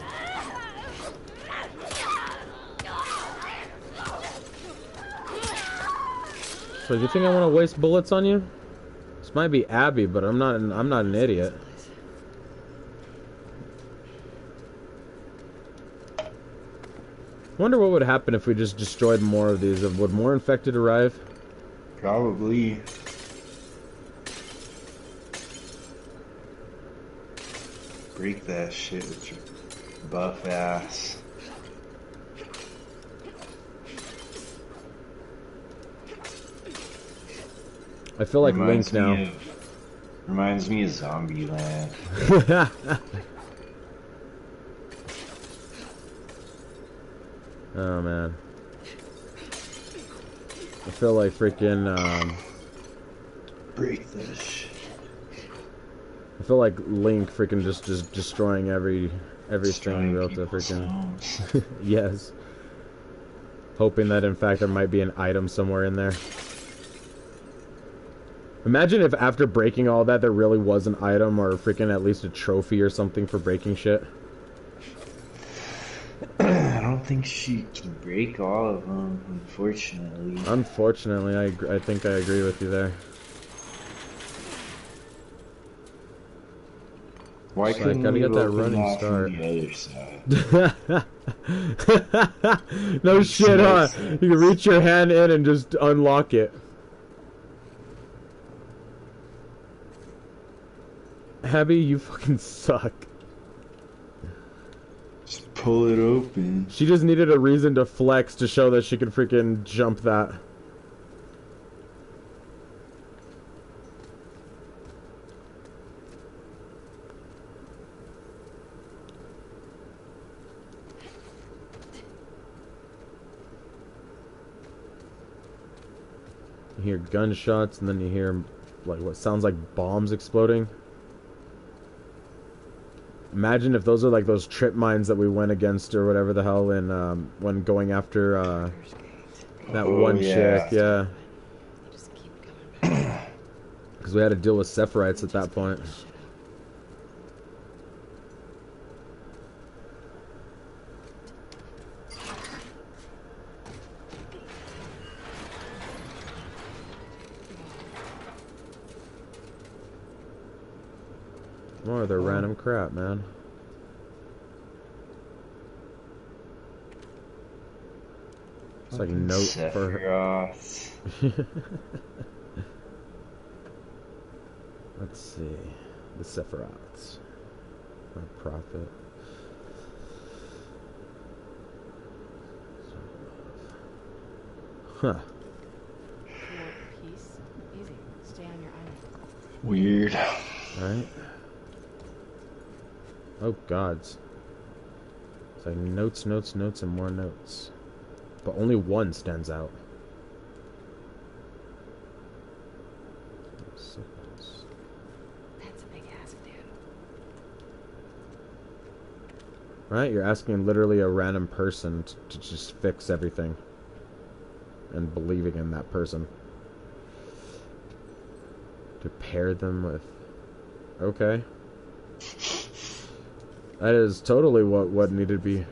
So you think I want to waste bullets on you? This might be Abby, but I'm not an idiot. Wonder what would happen if we just destroyed more of these. Would more infected arrive?
Probably. Break that shit with your buff ass.
I feel like Link now.
Reminds me of Zombieland.
Oh man. I feel like freaking
break this shit.
I feel like Link freaking just destroying everything built to freaking yes. Hoping that in fact there might be an item somewhere in there. Imagine if after breaking all that there really was an item or freaking at least a trophy or something for breaking shit.
I don't think she can break all of them, unfortunately.
Unfortunately, I think I agree with you there.
Why couldn't
gotta
we
get that
open
running
off
start?
On the other side?
No shit, huh? You can reach your hand in and just unlock it. Abby, you fucking suck.
Just pull it open.
She just needed a reason to flex to show that she could freaking jump that. You hear gunshots and then you hear like what sounds like bombs exploding. Imagine if those are like those trip mines that we went against or whatever the hell in when going after that one chick, yeah. Because we had to deal with Sephiroths at that point. More of their random crap, man. It's like note for her. Let's see. The Sephiroths. My prophet. Huh.
Peace. Easy. Stay on your island.
Weird.
Alright. Oh gods. It's like notes, notes, notes, and more notes. But only one stands out.
That's a big ask, dude.
Right? You're asking literally a random person to just fix everything. And believing in that person. To pair them with... Okay. That is totally what needed to be...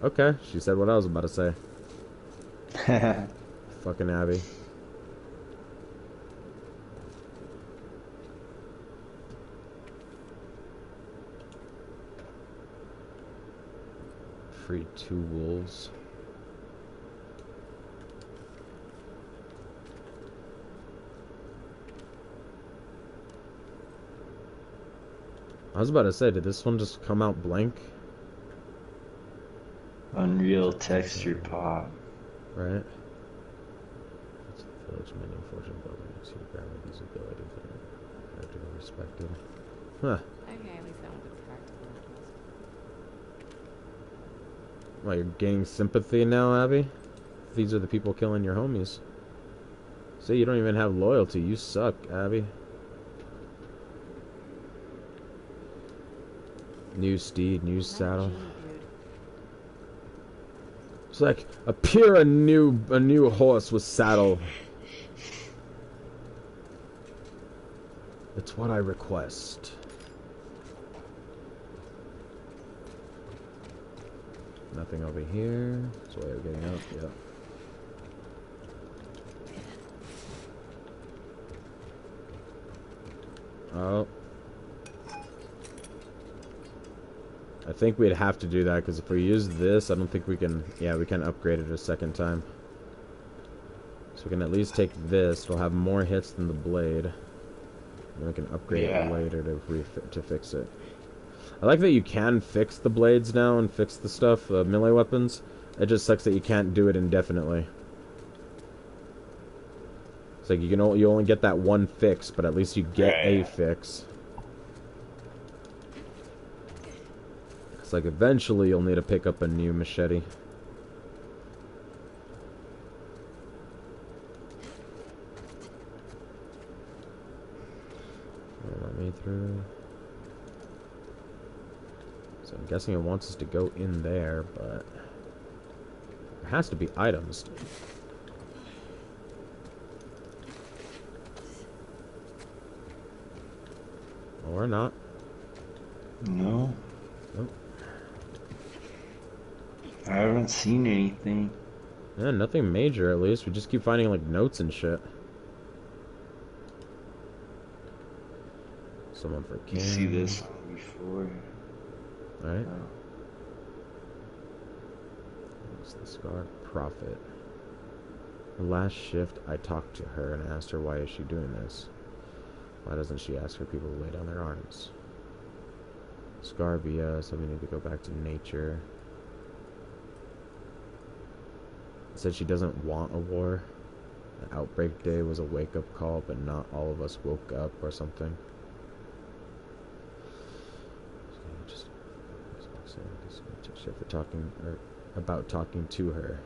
Okay, she said what I was about to say. Fucking Abby. Free 2 wolves. I was about to say, did this one just come out blank?
Unreal texture pop.
Right? It's a village menu, fortune building. See the ground with these abilities that are to be respected. Huh.
Okay, at least that one gets practical.
Well, you're gaining sympathy now, Abby? These are the people killing your homies. See, you don't even have loyalty. You suck, Abby. New steed, new saddle. It's like appear a new horse with saddle. It's what I request. Nothing over here. That's why you're getting up. Yep. Oh. I think we'd have to do that, because if we use this, I don't think we can... Yeah, we can upgrade it a second time. So we can at least take this. It'll have more hits than the blade. And we can upgrade it later to fix it. I like that you can fix the blades now and fix the stuff, melee weapons. It just sucks that you can't do it indefinitely. It's like you only get that one fix, but at least you get a fix. It's like eventually you'll need to pick up a new machete. Let me through. So I'm guessing it wants us to go in there, but there has to be items. Or not.
No.
Nope.
I haven't seen anything.
Yeah, nothing major at least. We just keep finding like notes and shit. Someone for King.
You see this one before.
Alright.
Oh.
What's the scar? Prophet. The last shift, I talked to her and asked her why is she doing this. Why doesn't she ask her people to lay down their arms? Scarvia, so we need to go back to nature. Said she doesn't want a war. The outbreak day was a wake-up call, but not all of us woke up or something. Just for talking or about talking to her.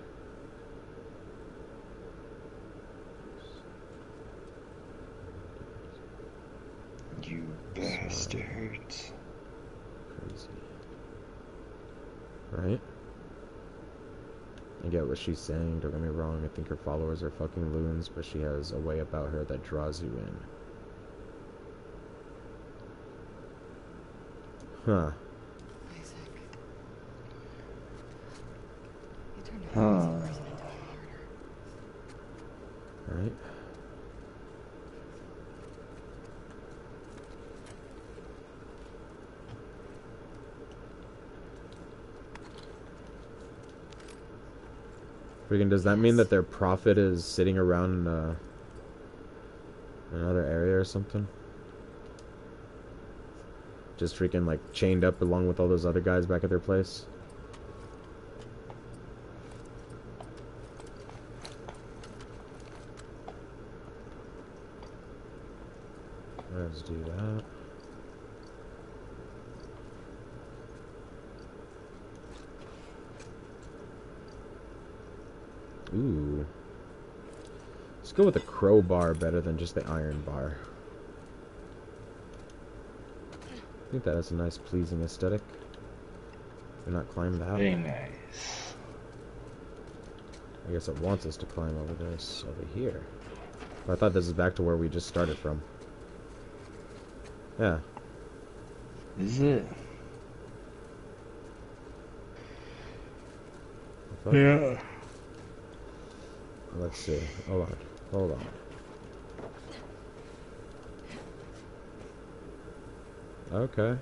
You bastards.
Crazy. Right? I get what she's saying, don't get me wrong, I think her followers are fucking loons, but she has a way about her that draws you in. Huh.
Isaac. You turned a crazy person into a martyr.
Right? Freaking, does that mean that their prophet is sitting around another area or something? Just freaking like chained up along with all those other guys back at their place? Let's do that. Ooh. Let's go with a crowbar better than just the iron bar. I think that has a nice pleasing aesthetic. Can not climb that
Very
one.
nice.
I guess it wants us to climb over this over here. But I thought this is back to where we just started from. Yeah.
Is it?
Yeah. Let's see. Hold on. Hold on. Okay.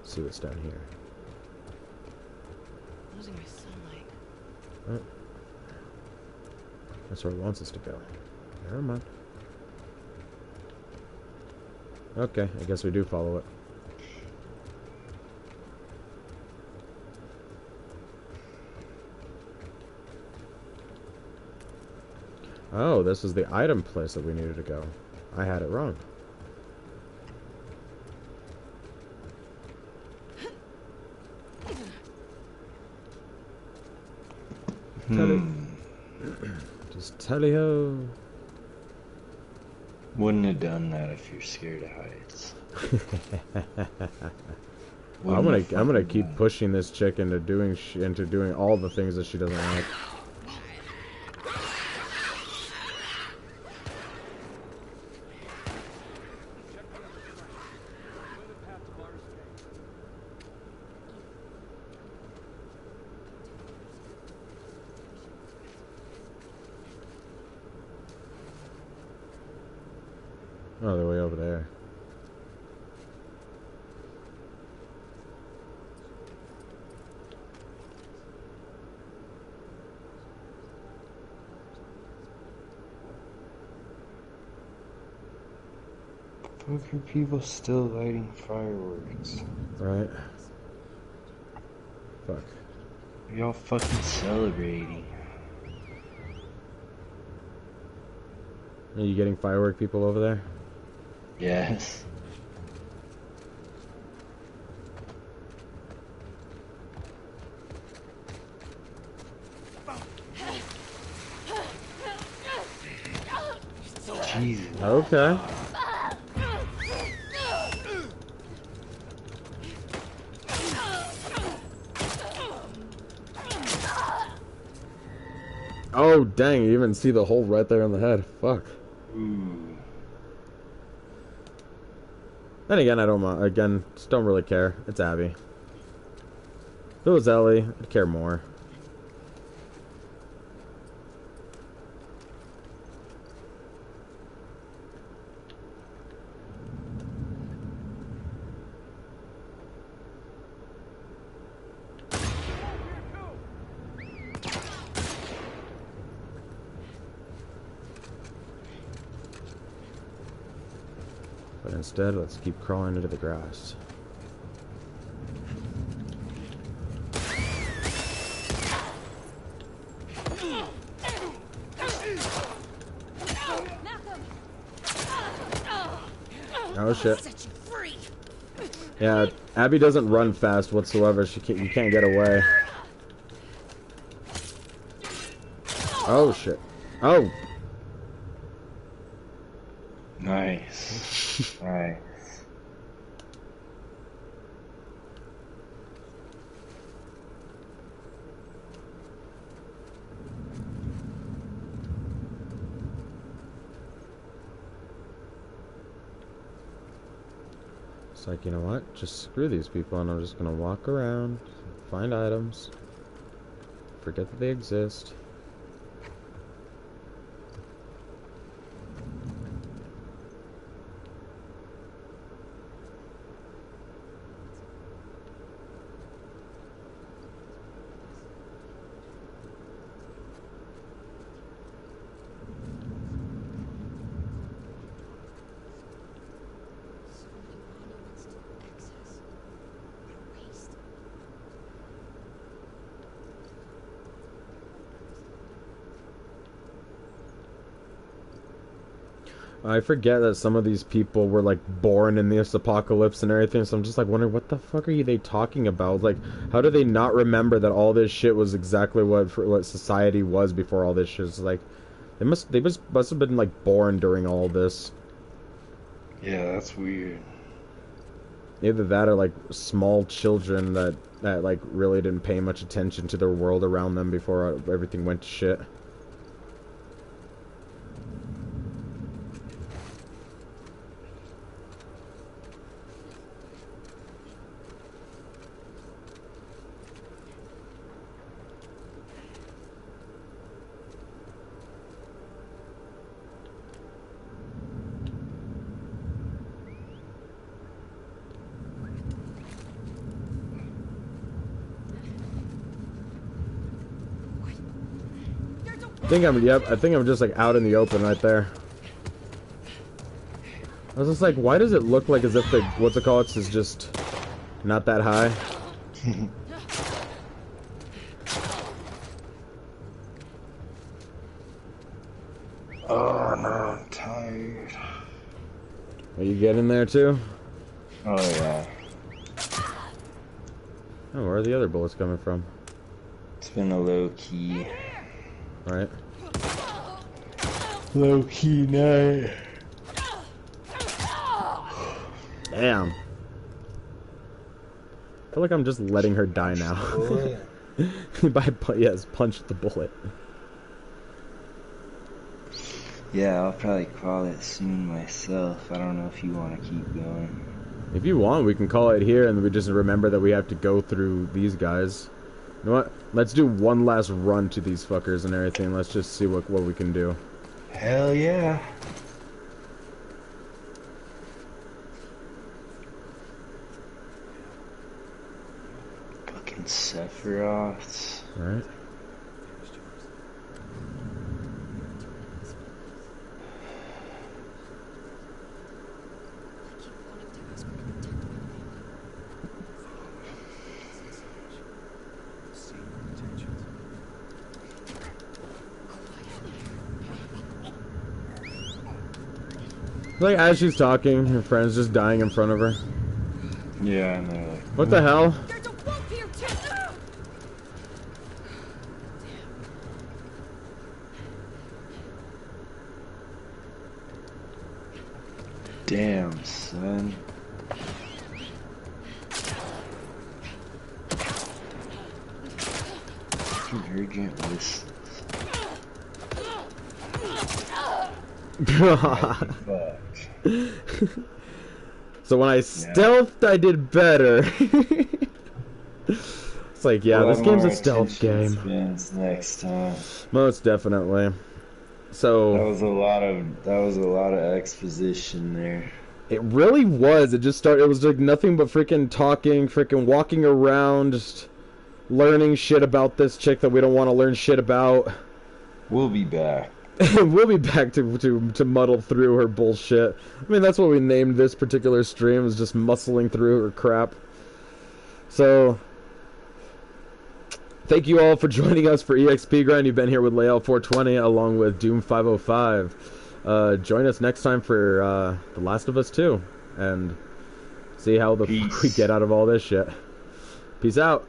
Let's see what's down here.
Losing my sunlight.
Oh. That's where it wants us to go. Never mind. Okay, I guess we do follow it. Oh, this is the item place that we needed to go. I had it wrong. Just tally-ho.
Wouldn't have done that if you're scared of heights.
I'm gonna keep pushing this chick into doing all the things that she doesn't like. Oh, they're way over there.
Fuck are people still lighting fireworks?
Right. Fuck.
Are y'all fucking celebrating?
Are you getting firework people over there?
Yes. Jesus.
Okay. Oh, dang, you even see the hole right there in the head. Fuck.
Ooh.
Then again, I don't just don't really care. It's Abby. If it was Ellie, I'd care more. But instead, let's keep crawling into the grass. Oh shit. Yeah, Abby doesn't run fast whatsoever. You can't get away. Oh shit. Oh.
Nice. Nice.
It's like, you know what? Just screw these people and I'm just gonna walk around, find items, forget that they exist. I forget that some of these people were like born in this apocalypse and everything, so I'm just like wondering what the fuck are they talking about? Like, how do they not remember that all this shit was exactly what society was before all this shit? It's like, They must have been like born during all this.
Yeah, that's weird.
Either that or like small children that like really didn't pay much attention to their world around them before everything went to shit. I think I'm just like out in the open right there. I was just like, why does it look like as if the what's it called is just not that high?
Oh no, I'm tired.
Are you getting there too?
Oh yeah.
Oh, where are the other bullets coming from?
It's been a low key.
Right.
Low key night.
Damn. I feel like I'm just letting her die now. Yes, punch the bullet.
Yeah, I'll probably call it soon myself. I don't know if you want to keep going.
If you want, we can call it here, and we just remember that we have to go through these guys. You know what? Let's do one last run to these fuckers and everything. Let's just see what we can do.
Hell yeah. Fucking Sephiroths.
Right. Like, as she's talking, her friend's just dying in front of her.
Yeah, and they're like,
what the hell?
There's a wolf here too!
damn, son. Convergent whistles. Fuck.
So when I stealthed, I did better. It's like, yeah, this game's a stealth game.
Next time.
Most definitely. So
that was a lot of exposition there.
it really was. It just started. It was like nothing but freaking talking, freaking walking around, just learning shit about this chick that we don't want to learn shit about.
We'll be back.
We'll be back to muddle through her bullshit. I mean, that's what we named this particular stream, is just muscling through her crap. So, thank you all for joining us for EXP Grind. You've been here with Leiel 420 along with Doom 505. Join us next time for The Last of Us 2 and see how the fuck we get out of all this shit. Peace out.